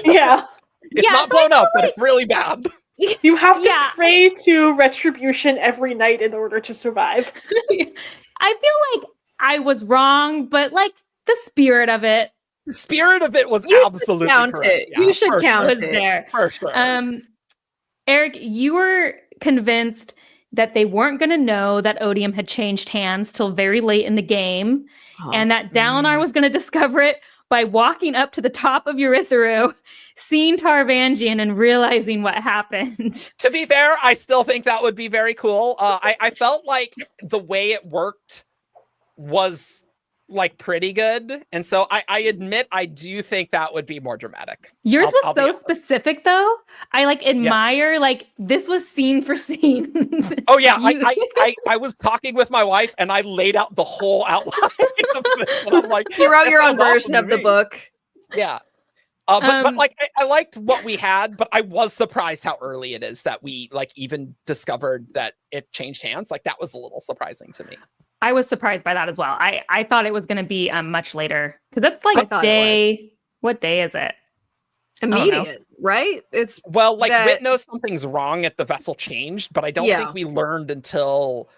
Yeah. It's Yeah, not so I blown up, but it's really bad. You have to Yeah. pray to retribution every night in order to survive. I feel like I was wrong, but like the spirit of it The spirit of it was You should absolutely count correct. it. You should for count was it. there. For sure. Eric, you were convinced that they weren't going to know that Odium had changed hands till very late in the game, and that Dalinar was going to discover it by walking up to the top of Urithiru, seeing Tarvangian, and realizing what happened. To be fair, I still think that would be very cool. I felt like the way it worked was like pretty good, and so I admit I do think that would be more dramatic. Yours I'll be was honest. so specific, though. I like admire like this was scene for scene. Oh yeah, You- I was talking with my wife and I laid out the whole outline of this, and I'm like, You wrote "That your own sounds awesome version to of the me." book. Yeah. But Um, like I liked what we had, but I was surprised how early it is that we like even discovered that it changed hands. Like that was a little surprising to me. I was surprised by that as well. I thought it was going to be much later because that's I like thought it day. What day is it? don't know. Immediate, right? It's Well, like That- Wit knows something's wrong at the vessel changed, but I don't Yeah. think we learned until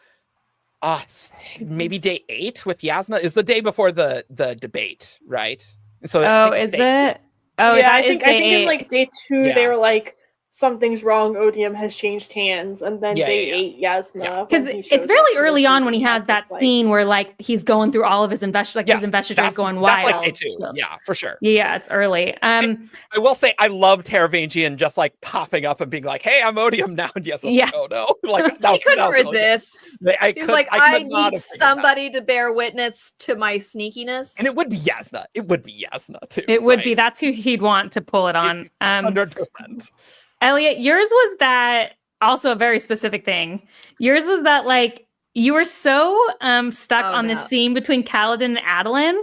maybe day 8 with Yasna. Is the day before the debate, right? So I Oh, think it's is day- it? Oh, yeah, that I is think day in eight. like day 2 Yeah. they were like, something's wrong, Odium has changed hands, and then Yeah, they yeah, ate Yasna. Because it's really early on when he has that scene where like he's going through all of his his investitures going wild. That's like day 2. So. Yeah, for sure. Yeah, it's early. I will say I love Taravangian just like popping up and being like, "Hey, I'm Odium now," and yes, like, oh no, like he couldn't resist. He was like, "I need somebody to bear witness to my sneakiness," and it would be Yasna. It would be Yasna too. It would be. That's who he'd want to pull it on. 100%. Elliot, yours was that also a very specific thing. Yours was that like you were so stuck on this scene between Kaladin and Adeline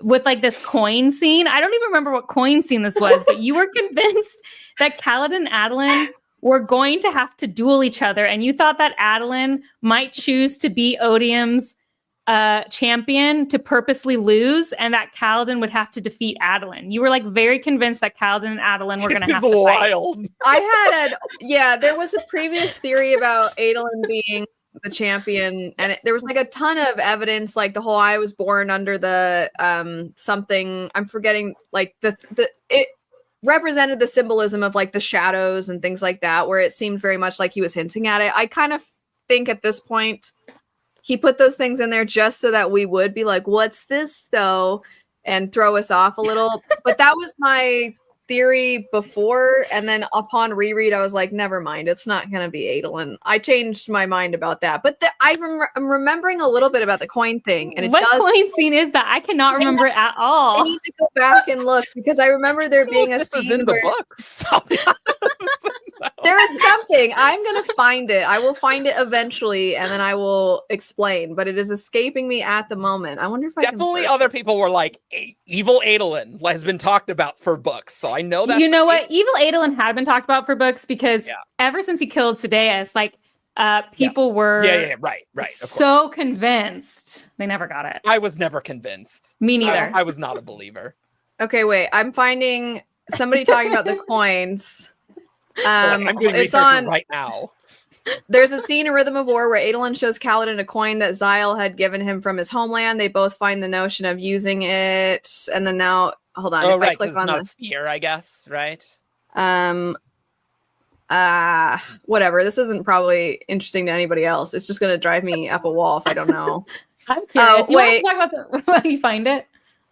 with like this coin scene. I don't even remember what coin scene this was, but you were convinced that Kaladin and Adeline were going to have to duel each other, and you thought that Adeline might choose to be Odium's champion to purposely lose, and that Kaladin would have to defeat Adeline. You were like very convinced that Kaladin and Adeline were going to have to fight. I had there was a previous theory about Adolin being the champion, and there was like a ton of evidence, like the whole I was born under the something, I'm forgetting, like it represented the symbolism of like the shadows and things like that, where it seemed very much like he was hinting at it. I kind of think at this point he put those things in there just so that we would be like, what's this though? And throw us off a little. But that was my theory before. And then upon reread, I was like, never mind. It's not going to be Adolin. I changed my mind about that. But I'm remembering a little bit about the coin thing. And what coin scene is that? I cannot remember it at all. I need to go back and look because I remember there being a scene in the books. There is something. I'm going to find it. I will find it eventually, and then I will explain. But it is escaping me at the moment. I wonder if definitely other people were like, "Evil Adolin has been talked about for books." So I know that. You know what? Evil Adolin had been talked about for books because ever since he killed Sadeas, like people were right, so convinced. They never got it. I was never convinced. Me neither. I was not a believer. Okay, wait. I'm finding somebody talking about the coins. I'm doing research right now. There's a scene in Rhythm of War where Adolin shows Kaladin a coin that Xyle had given him from his homeland. They both find the notion of using it, and then now, hold on. If I click on the sphere, I guess, right? Whatever. This isn't probably interesting to anybody else. It's just going to drive me up a wall if I don't know. I'm curious. Do you want to talk about how you find it?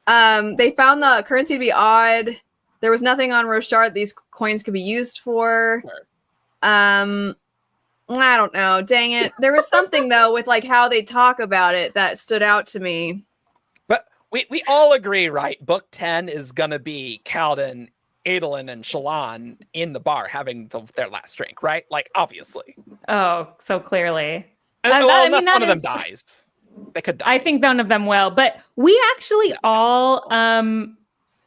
They found the currency to be odd. There was nothing on Roshar these coins could be used for. Sure. I don't know. Dang it. There was something though with like how they talk about it that stood out to me. But we all agree, right? Book 10 is gonna be Kaladin, Adolin, and Shallan in the bar having their last drink, right? Like obviously. Oh, so clearly. Unless one of them dies. They could die. I think none of them will. But we actually all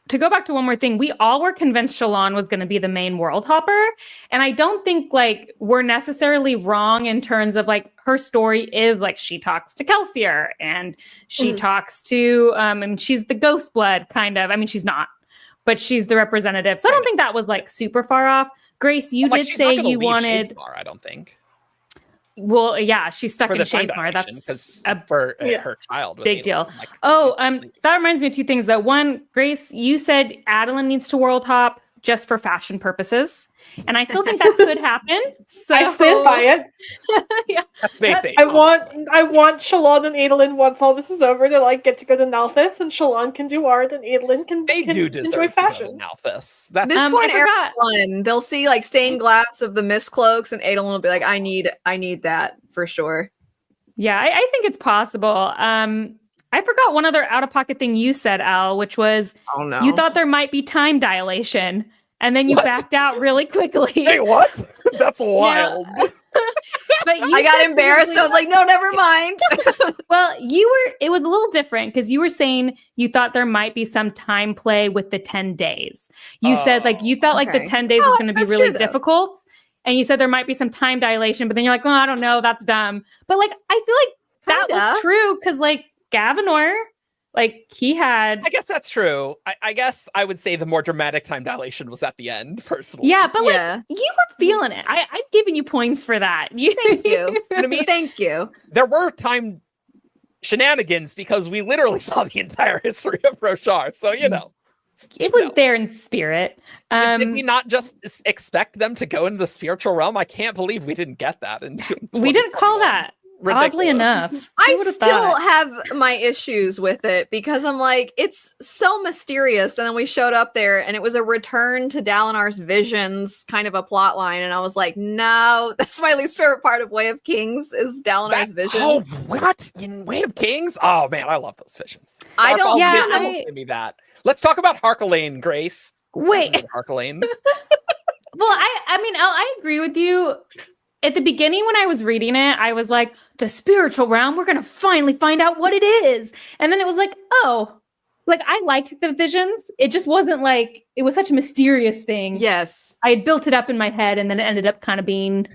to go back to one more thing, we all were convinced Shallan was going to be the main world hopper. And I don't think like we're necessarily wrong in terms of like her story is like she talks to Kelsier and she talks to and she's the ghost blood kind of. I mean, she's not, but she's the representative. So I don't think that was like super far off. Grace, you did say you wanted Shadesmar, I don't think. Well, yeah, she's stuck in Shadesmar. That's for her child. Big deal. That reminds me of two things, though. One, Grace, you said Adeline needs to world hop just for fashion purposes, and I still think that could happen. So I stand by it. Yeah, that's basic. I want Shallan and Adolin once all this is over to like get to go to Nalthis, and Shallan can do art, and Adolin can deserve enjoy fashion. Nalthis. That's point, Erlen, they'll see like stained glass of the mist cloaks, and Adolin will be like, I need that for sure. Yeah, I think it's possible. I forgot one other out-of-pocket thing you said, Al, which was you thought there might be time dilation, and then you backed out really quickly. Hey, what? That's wild. But I got embarrassed. So I was like, no, never mind. Well, it was a little different because you were saying you thought there might be some time play with the 10 days. You said like you felt like the 10 days was going to be really difficult. And you said there might be some time dilation, but then you're like, well, I don't know. That's dumb. But like, I feel like that was true because like Gavinor, like he had. I guess that's true. I guess I would say the more dramatic time dilation was at the end, personally. Yeah, but like you were feeling it. I'm giving you points for that. Thank you. You know what I mean? Thank you. There were time shenanigans because we literally saw the entire history of Roshar. So, It was No. there in spirit. Did we not just expect them to go into the spiritual realm? I can't believe we didn't get that in We didn't call 2021. that. Oddly Ridiculous. enough, Who I would've still thought? have my issues with it because I'm like, it's so mysterious. And then we showed up there and it was a return to Dalinar's visions, kind of a plot line. And I was like, no, that's my least favorite part of Way of Kings is Dalinar's visions. Oh, what? In Way of Kings? Oh, man, I love those visions. I don't- Starfall's Yeah, vision I- will give me that. Let's talk about Harkelain, Grace. Wait. Harkelain. Well, I mean, Elle, I agree with you. At the beginning, when I was reading it, I was like, the spiritual realm, we're going to finally find out what it is. And then it was like, oh, like I liked the visions. It just wasn't like, it was such a mysterious thing. Yes. I had built it up in my head and then it ended up kind of being,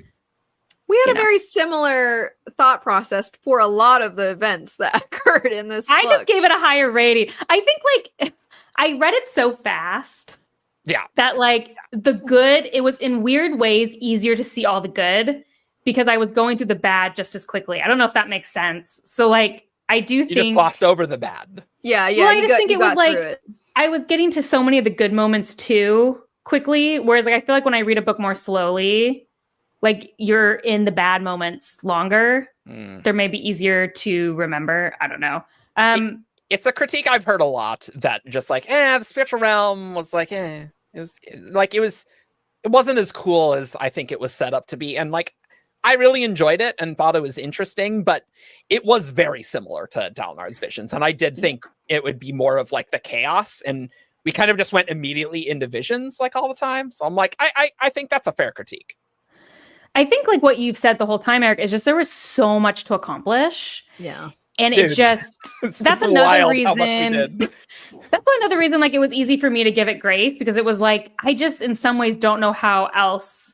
We had You a know. very similar thought process for a lot of the events that occurred in this I book. just gave it a higher rating. I think like I read it so fast. Yeah. That like the good, it was in weird ways easier to see all the good because I was going through the bad just as quickly. I don't know if that makes sense. So like I do You just think glossed over the bad. Yeah, Well, I you just got- think you it was got like- through it. I was getting to so many of the good moments too quickly. Whereas like I feel like when I read a book more slowly, like you're in the bad moments longer. Mm. They're maybe easier to remember. I don't know. It's a critique I've heard a lot that just like, the spiritual realm was like, it wasn't as cool as I think it was set up to be. And like, I really enjoyed it and thought it was interesting, but it was very similar to Dalinar's visions. And I did think it would be more of like the chaos. And we kind of just went immediately into visions like all the time. So I'm like, I think that's a fair critique. I think like what you've said the whole time, Eric, is just there was so much to accomplish. Yeah. And it Dude. just It's that's just another wild how much we reason. did. That's why another reason like it was easy for me to give it grace because it was like I just in some ways don't know how else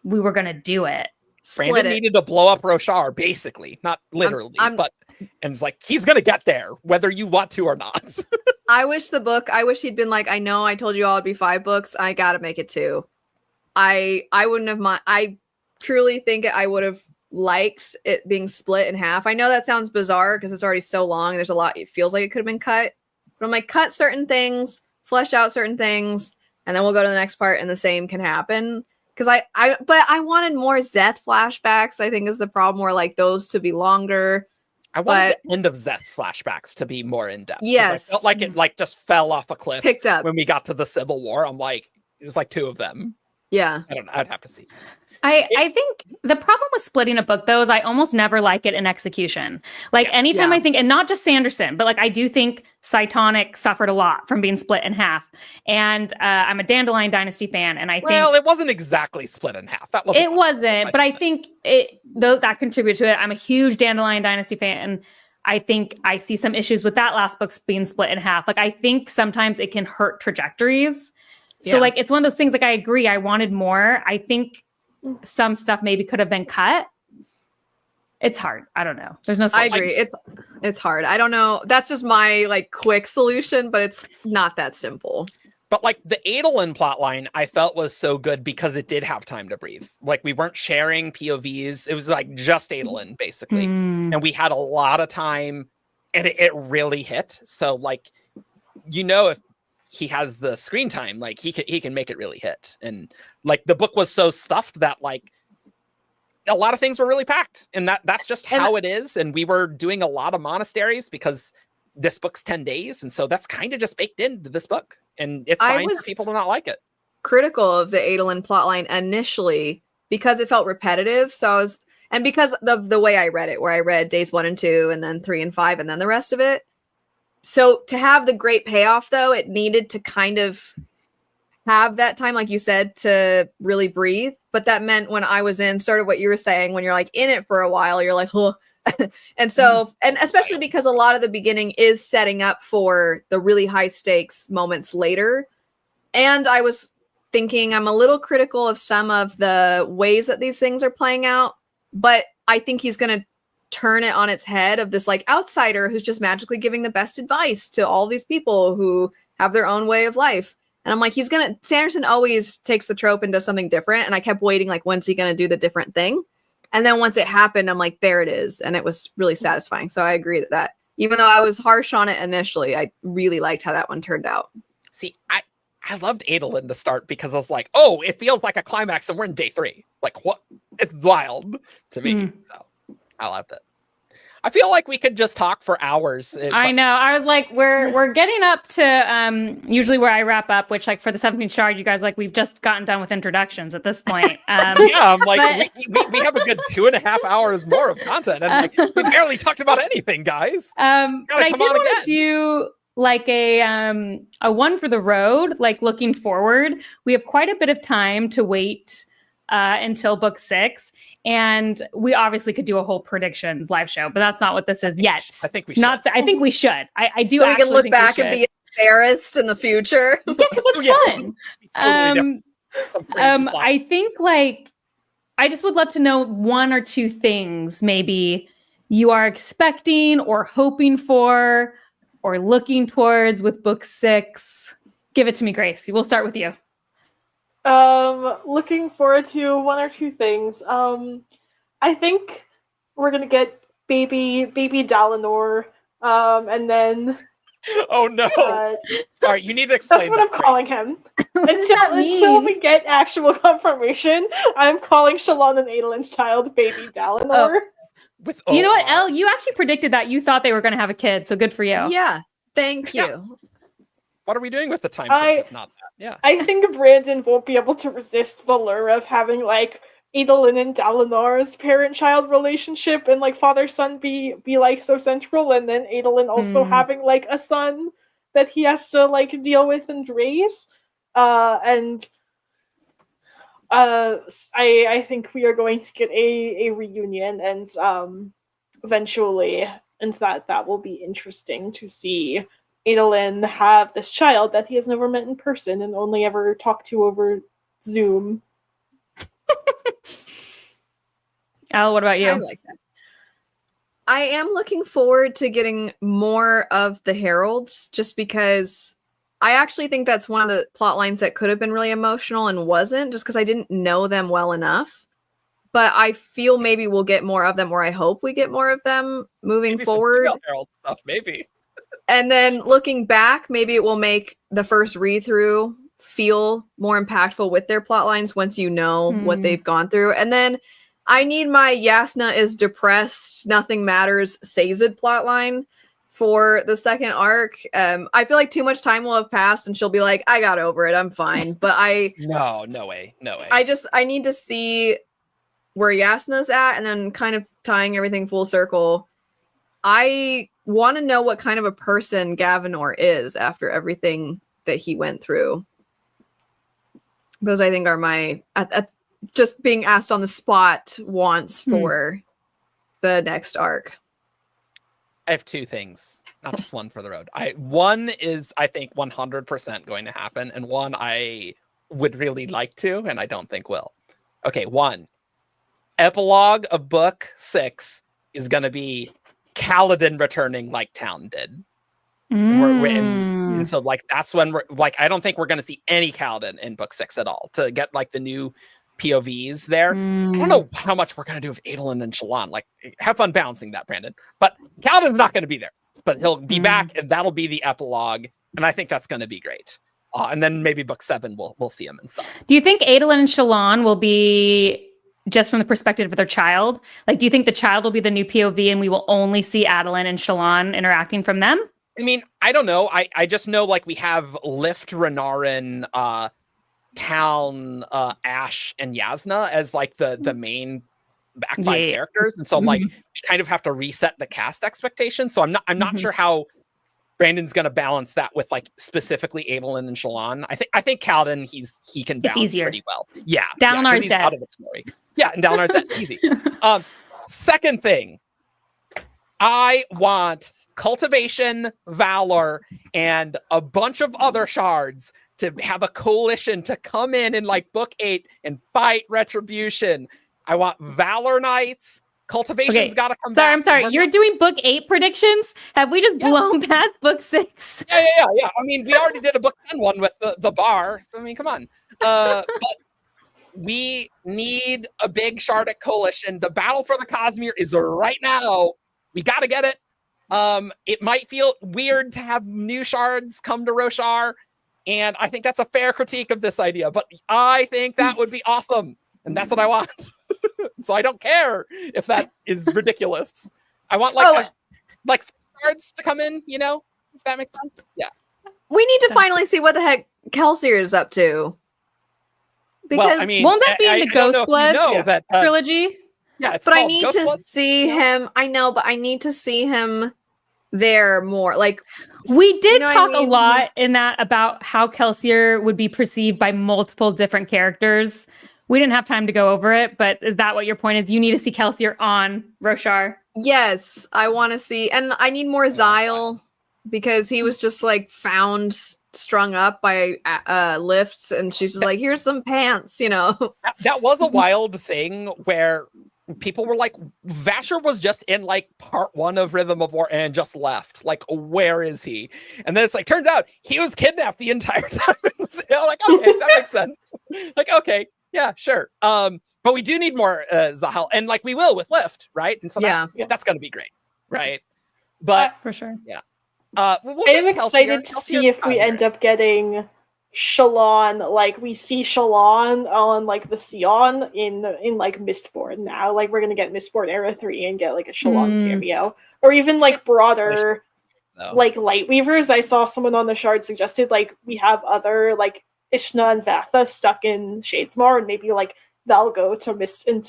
we were gonna do it. Split Brandon it. needed to blow up Roshar, basically, not literally, but and it's like he's gonna get there whether you want to or not. I wish he'd been like, I know I told you all it'd be 5 books. I gotta make it 2. I wouldn't have mind. I truly think I would have liked it being split in half. I know that sounds bizarre because it's already so long. There's a lot. It feels like it could have been cut. But I'm like, cut certain things, flesh out certain things, and then we'll go to the next part and the same can happen. Because but I wanted more Zeth flashbacks, I think is the problem, or like those to be longer. I wanted the end of Zeth's flashbacks to be more in depth. 'Cause Yes. I felt like it like just fell off a cliff Picked up. when we got to the Civil War. I'm like, it's like 2 of them. Yeah. I don't know. I'd have to see. I think the problem with splitting a book though is I almost never like it in execution. Like anytime Yeah. I think, and not just Sanderson, but like I do think Cytonic suffered a lot from being split in half. And I'm a Dandelion Dynasty fan, and I think Well, it wasn't exactly split in half. That wasn't. it wasn't, but I think it though that contributed to it. I'm a huge Dandelion Dynasty fan, and I think I see some issues with that last book being split in half. Like I think sometimes it can hurt trajectories. So Yeah. like it's one of those things. Like I agree, I wanted more. I think some stuff maybe could have been cut. It's hard. I don't know. There's no. I solution. agree. It's hard. I don't know. That's just my like quick solution, but it's not that simple. But like the Adolin plotline, I felt was so good because it did have time to breathe. Like we weren't sharing POVs. It was like just Adolin basically. Mm. And we had a lot of time and it really hit. So like, if he has the screen time, like he can make it really hit. And like the book was so stuffed that like a lot of things were really packed, and that's just how it is. And we were doing a lot of monasteries because this book's 10 days. And so that's kind of just baked into this book, and it's fine for people to not like it. Critical of the Adolin plotline initially because it felt repetitive. So and because of the way I read it, where I read days 1 and 2 and then 3 and 5 and then the rest of it. So to have the great payoff though, it needed to kind of have that time, like you said, to really breathe. But that meant when I was in sort of what you were saying, when you're like in it for a while, you're like, oh. And so, and especially because a lot of the beginning is setting up for the really high stakes moments later. And I was thinking I'm a little critical of some of the ways that these things are playing out, but I think he's going to turn it on its head of this like outsider who's just magically giving the best advice to all these people who have their own way of life. And I'm like, Sanderson always takes the trope and does something different. And I kept waiting, like, when's he going to do the different thing? And then once it happened, I'm like, there it is. And it was really satisfying. So I agree that Even though I was harsh on it initially, I really liked how that one turned out. See, I loved Adolin to start because I was like, oh, it feels like a climax and we're in day 3. Like, what? It's wild to me. So I loved it. I feel like we could just talk for hours. I know. I was like, we're getting up to usually where I wrap up, which like for the 17th Shard, you guys like we've just gotten done with introductions at this point. Yeah, I'm like, we have a good 2.5 hours more of content, and like we barely talked about anything, guys. But I did want to do like a one for the road, like looking forward. We have quite a bit of time to wait until book 6. And we obviously could do a whole predictions live show, but that's not what this is yet. I think we should. I think we should. I do. So we can look back and be embarrassed in the future. Yeah, because it's fun. Totally I think like I just would love to know 1 or 2 things maybe you are expecting or hoping for or looking towards with book 6. Give it to me, Grace. We'll start with you. Looking forward to 1 or 2 things. I think we're gonna get baby Dalinar, and then. Oh no! Sorry, you need to explain. That's what I'm calling him. Until we get actual confirmation, I'm calling Shallan and Adolin's child baby Dalinar. You know what, Elle? You actually predicted that. You thought they were going to have a kid, so good for you. Yeah, thank you. What are we doing with the time if not that? Yeah. I think Brandon won't be able to resist the lure of having like Adolin and Dalinar's parent-child relationship and like father-son be like so central, and then Adolin also having like a son that he has to like deal with and raise. I think we are going to get a reunion and eventually, and that will be interesting to see Adolin have this child that he has never met in person and only ever talked to over Zoom. Al, what about you? I like that. I am looking forward to getting more of the heralds, just because I actually think that's one of the plot lines that could have been really emotional and wasn't, just because I didn't know them well enough. But I feel maybe we'll get more of them, or I hope we get more of them moving forward. Some herald stuff, maybe. And then looking back, maybe it will make the first read-through feel more impactful with their plot lines once you know what they've gone through. And then I need my Yasna is depressed, nothing matters, Sazed plotline for the second arc. I feel like too much time will have passed and she'll be like, I got over it, I'm fine. But No way. I need to see where Yasna's at, and then kind of tying everything full circle. I want to know what kind of a person Gavinor is after everything that he went through. Those, I think, are my just being asked on the spot wants for the next arc. I have 2 things, not just one for the road. One is, I think, 100% going to happen, and one I would really like to, and I don't think will. Okay, 1. Epilogue of book 6 is going to be Kaladin returning like Town did. And so like that's when we're like, I don't think we're going to see any Kaladin in book 6 at all to get like the new POVs there. I don't know how much we're going to do with Adolin and Shallan. Like, have fun balancing that, Brandon. But Kaladin's not going to be there, but he'll be back, and that'll be the epilogue. And I think that's going to be great. And then maybe book 7 we'll see him and stuff. Do you think Adolin and Shallan will be just from the perspective of their child? Like, do you think the child will be the new POV and we will only see Adolin and Shallan interacting from them? I mean, I don't know. I just know like we have Lift, Renarin, Town, Ash, and Yasna as like the main back 5 characters, and so I'm like, we kind of have to reset the cast expectations. So I'm not sure how Brandon's gonna balance that with like specifically Adolin and Shallan. I think Kaladin he can balance pretty well. Yeah, Dalinar's dead. Out of the story. Yeah, and Dalinar's dead. Easy. Second thing, I want Cultivation, Valor, and a bunch of other shards to have a coalition to come in like book 8 and fight Retribution. I want Valor Knights. Cultivation's got to come back. I'm sorry. You're doing book 8 predictions? Have we just blown past book 6? Yeah. I mean, we already did a book 10 one with the bar. So, I mean, come on. But we need a big Shardic coalition. The battle for the Cosmere is right now. We got to get it. It might feel weird to have new shards come to Roshar, and I think that's a fair critique of this idea, but I think that would be awesome, and that's what I want. So I don't care if that is ridiculous. I want like shards to come in, you know, if that makes sense. Yeah. We need to finally see what the heck Kelsier is up to. Because Well, I mean, won't that be in the I don't know if you Ghostbloods know that, trilogy? yeah, it's but I called need to Ghostbloods. see him. I know, but I need to see him there more. Like, We did know what I talk a mean? lot in that about how Kelsier would be perceived by multiple different characters. We didn't have time to go over it, but is that what your point is? You need to see Kelsier on Roshar. yes, I want to see, and I need more Zyle because he was just like found strung up by Lift, and she's just like, "Here's some pants," you know. That was a wild thing where people were like, Vasher was just in like part 1 of Rhythm of War and just left. Like, where is he? And then it's like, turns out he was kidnapped the entire time. Like, okay, that makes sense. Like, okay, yeah, sure. But we do need more Zahal, and like we will with Lift, right? And so that's gonna be great, right? But For sure. we'll I'm get excited to see if we end up getting Shallan. Like, we see Shallan on like the Sion in like Mistborn now. Like, we're gonna get Mistborn Era 3 and get like a Shallan cameo, or even like broader like Lightweavers. I saw someone on the Shard suggested like we have other like Ishna and Vatha stuck in Shadesmar, and maybe like they'll go to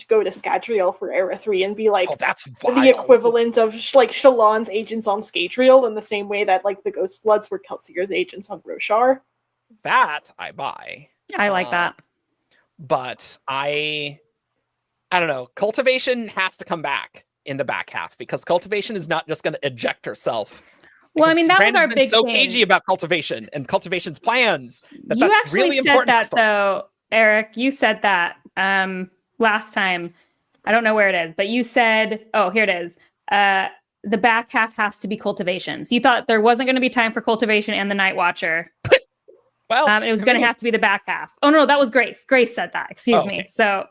go to Scadrial for Era 3 and be like that's the equivalent of like Shallan's agents on Scadrial, in the same way that like the Ghostbloods were Kelsier's agents on Roshar. That I buy. I like that. But I don't know. Cultivation has to come back in the back half, because Cultivation is not just going to eject herself. Well, I mean, that Brandon's was our been big so thing. cagey about Cultivation and Cultivation's plans. You That's actually really said important. that though, Eric. You said that last time. I don't know where it is, but you said, oh, here it is. The back half has to be Cultivation. So you thought there wasn't going to be time for Cultivation and the Night Watcher. Well, It was going to have to be the back half. Oh no, that was Grace. Grace said that. Excuse me. So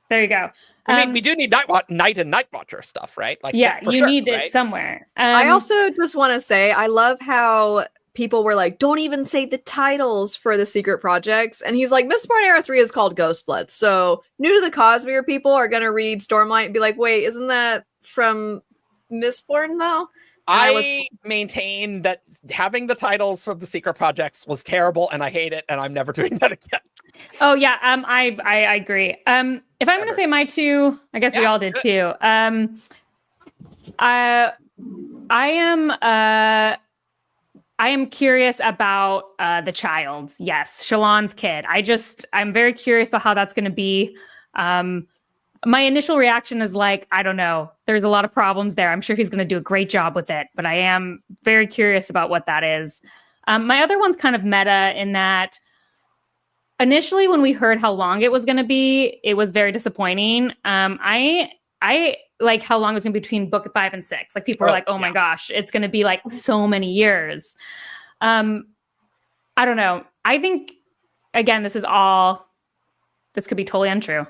there you go. I mean, we do need Night and Night Watcher stuff, right? Like, yeah, for you sure, need right? it somewhere. I also just want to say, I love how people were like, "Don't even say the titles for the secret projects," and he's like, "Mistborn Era 3 is called Ghostblood." So new to the Cosmere people are gonna read Stormlight and be like, "Wait, isn't that from Mistborn though?" I maintain that having the titles from the secret projects was terrible, and I hate it, and I'm never doing that again. Oh yeah, I agree. If I'm going to say my two, I guess we all did too. I am curious about the child. Yes, Shallan's kid. I'm very curious about how that's going to be. My initial reaction is like, I don't know. There's a lot of problems there. I'm sure he's going to do a great job with it, but I am very curious about what that is. My other one's kind of meta in that initially when we heard how long it was going to be, it was very disappointing. I like how long it was going to be between book 5 and 6. Like people were like, oh my gosh, it's going to be like so many years. I don't know. I think, again, this could be totally untrue.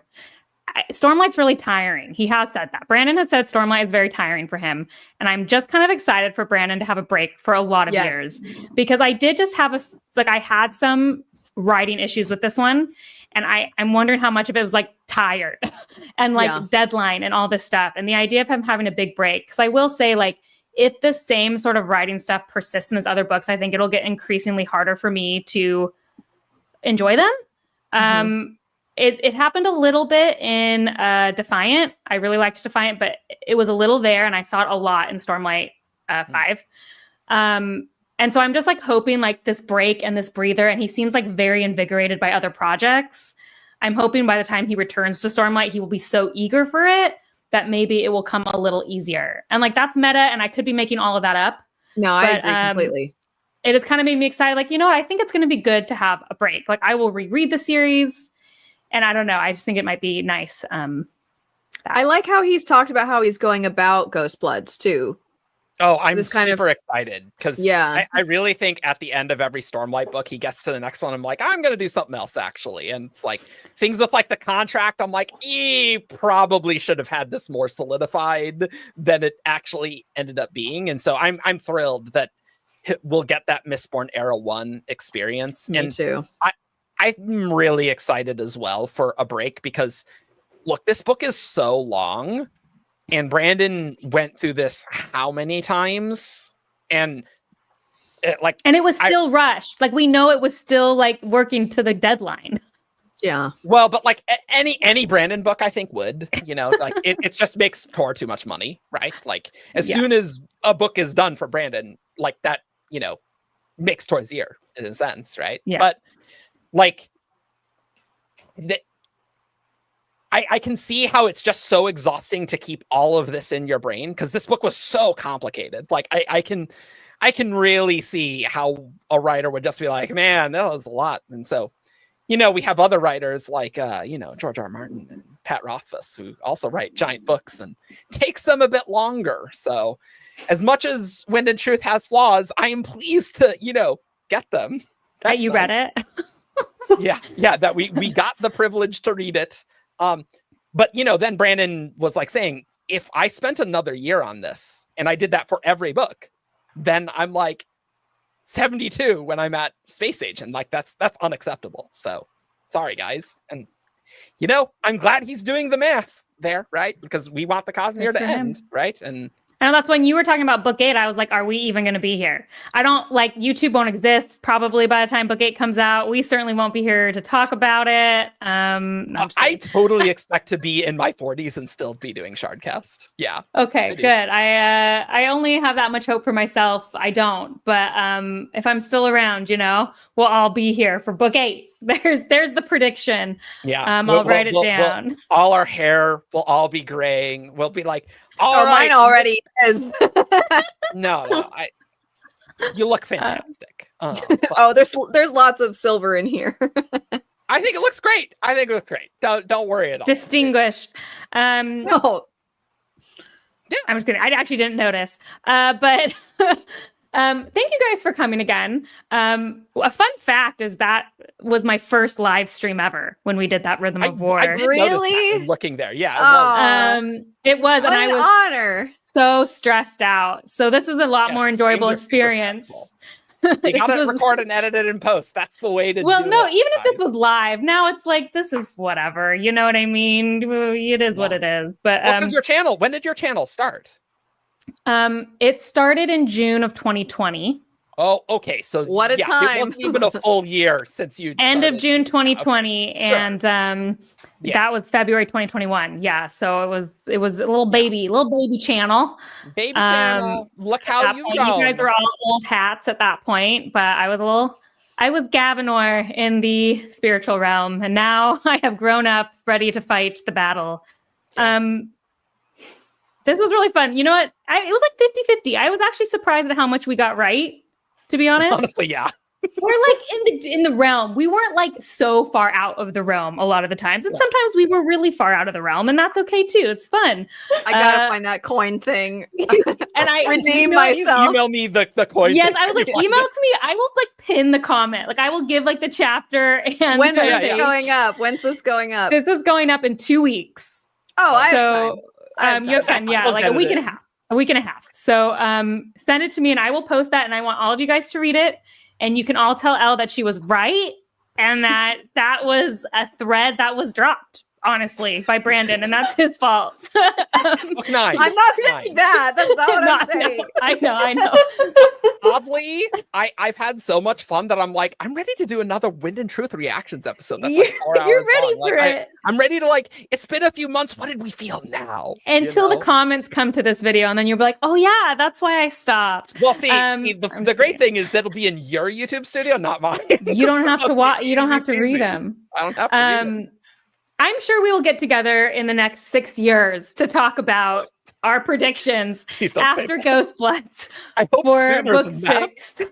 Stormlight's really tiring. He has said that. Brandon has said Stormlight is very tiring for him. And I'm just kind of excited for Brandon to have a break for a lot of years. Because I did just have I had some writing issues with this one. And I'm wondering how much of it was like tired and like deadline and all this stuff. And the idea of him having a big break. Because I will say, like, if the same sort of writing stuff persists in his other books, I think it'll get increasingly harder for me to enjoy them. It happened a little bit in Defiant. I really liked Defiant, but it was a little there, and I saw it a lot in Stormlight 5. And so I'm just like hoping like this break and this breather, and he seems like very invigorated by other projects. I'm hoping by the time he returns to Stormlight, he will be so eager for it that maybe it will come a little easier. And like that's meta, and I could be making all of that up. No, I agree completely. It has kind of made me excited. Like, you know what? I think it's going to be good to have a break. Like I will reread the series. And I don't know. I just think it might be nice. I like how he's talked about how he's going about Ghostbloods too. Oh, I'm This kind of- super excited because Yeah. I really think at the end of every Stormlight book, he gets to the next one. I'm like, I'm gonna do something else actually, and it's like things with like the contract. I'm like, he probably should have had this more solidified than it actually ended up being, and so I'm thrilled that we'll get that Mistborn Era 1 experience. Me and too. I'm really excited as well for a break because, look, this book is so long, and Brandon went through this how many times, and it And it was still rushed. Like we know it was still like working to the deadline. Yeah. well, but like any Brandon book, I think would, like it just makes Tor too much money, right? Like as Yeah. soon as a book is done for Brandon, like that, makes Tor's year in a sense, right? Yeah. But like I can see how it's just so exhausting to keep all of this in your brain because this book was so complicated. Like I can really see how a writer would just be like, man, that was a lot. And so, we have other writers like George R. Martin and Pat Rothfuss who also write giant books and takes them a bit longer. So as much as Wind and Truth has flaws, I am pleased to, get them. That you read it. Yeah, that we got the privilege to read it. But then Brandon was like saying, if I spent another year on this and I did that for every book, then I'm like 72 when I'm at Space Age, and like that's unacceptable. So sorry guys. And I'm glad he's doing the math there, right? Because we want the Cosmere Good to for him. end, right? And And that's when you were talking about book 8. I was like, are we even going to be here? I don't like YouTube won't exist probably by the time book 8 comes out. We certainly won't be here to talk about it. No, I'm just I kidding. totally expect to be in my 40s and still be doing Shardcast. Yeah. Okay, I do. good. I only have that much hope for myself. I don't, but if I'm still around, we'll all be here for book 8. There's the prediction. Yeah. I'll write it down. All our hair will all be graying. We'll be like, Oh, mine already is. No, you look fantastic. But Oh, there's lots of silver in here. I think it looks great. Don't worry at all. Distinguished. No. I'm just kidding. I actually didn't notice. But thank you guys for coming again. A fun fact is that was my first live stream ever when we did that Rhythm of War. I did notice that Really? in looking there. Yeah. It was, What and I an was honor. so stressed out. So this is a lot Yes, more enjoyable streams are super experience. stressful. You gotta This was- record and edit it in post. That's the way to Well, do no, it, even if this guys. was live, now it's like this is whatever. You know what I mean? It is what Yeah. it is. But Well, 'cause your channel, when did your channel start? it started in June of 2020. Oh, okay. So What a It time. wasn't even a full year since you End of started. June 2020, Sure. and Yeah. that was February 2021. Yeah, so it was a little baby channel. Baby channel. Look At how that you've point, grown. you guys were all old hats at that point, but I was Gavinor in the spiritual realm, and now I have grown up, ready to fight the battle. Yes. This was really fun. You know what? It was like 50-50. I was actually surprised at how much we got right, to be honest. Honestly, yeah. We're like in the realm. We weren't like so far out of the realm a lot of the times. And Yeah. sometimes we were really far out of the realm, and that's okay too. It's fun. I gotta Uh, find that coin thing. And I Redeem you know what? Please myself. email me the coin. Yes, thing I was when like, you find email it. to me. I will like pin the comment. Like I will give like the chapter and When's the this yeah. going up? When's this going up? This is going up in 2 weeks. Oh, I have So time. I have you have time. time. Yeah, We'll like get a it week and a in. half. A week and a half. So send it to me and I will post that. And I want all of you guys to read it. And you can all tell Elle that she was right and that was a thread that was dropped, honestly, by Brandon. And that's his fault. Book 9. I'm not Book saying 9. that. That's not what No, I'm saying. I know. Oddly, I've had so much fun that I'm like, I'm ready to do another Wind and Truth reactions episode. That's like 4 You're hours ready long. for Like, it. I'm ready to it's been a few months. What did we feel now? Until the comments come to this video. And then you'll be like, oh, yeah, that's why I stopped. Well, see, I'm the just great kidding. thing is that'll be in your YouTube studio, not mine. You don't have to It's watch. You don't have to easy. read them. I don't have to read them. I'm sure we will get together in the next 6 years to talk about our predictions Please don't say after that. Ghost Bloods I hope for sooner book than that. 6.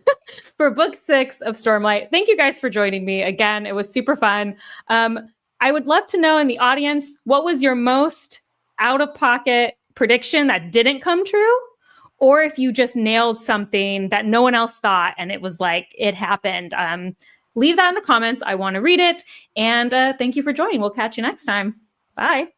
For book 6 of Stormlight. Thank you guys for joining me again. It was super fun. I would love to know in the audience, what was your most out of pocket prediction that didn't come true? or if you just nailed something that no one else thought and it was like, it happened. Leave that in the comments. I want to read it. And thank you for joining. We'll catch you next time. Bye.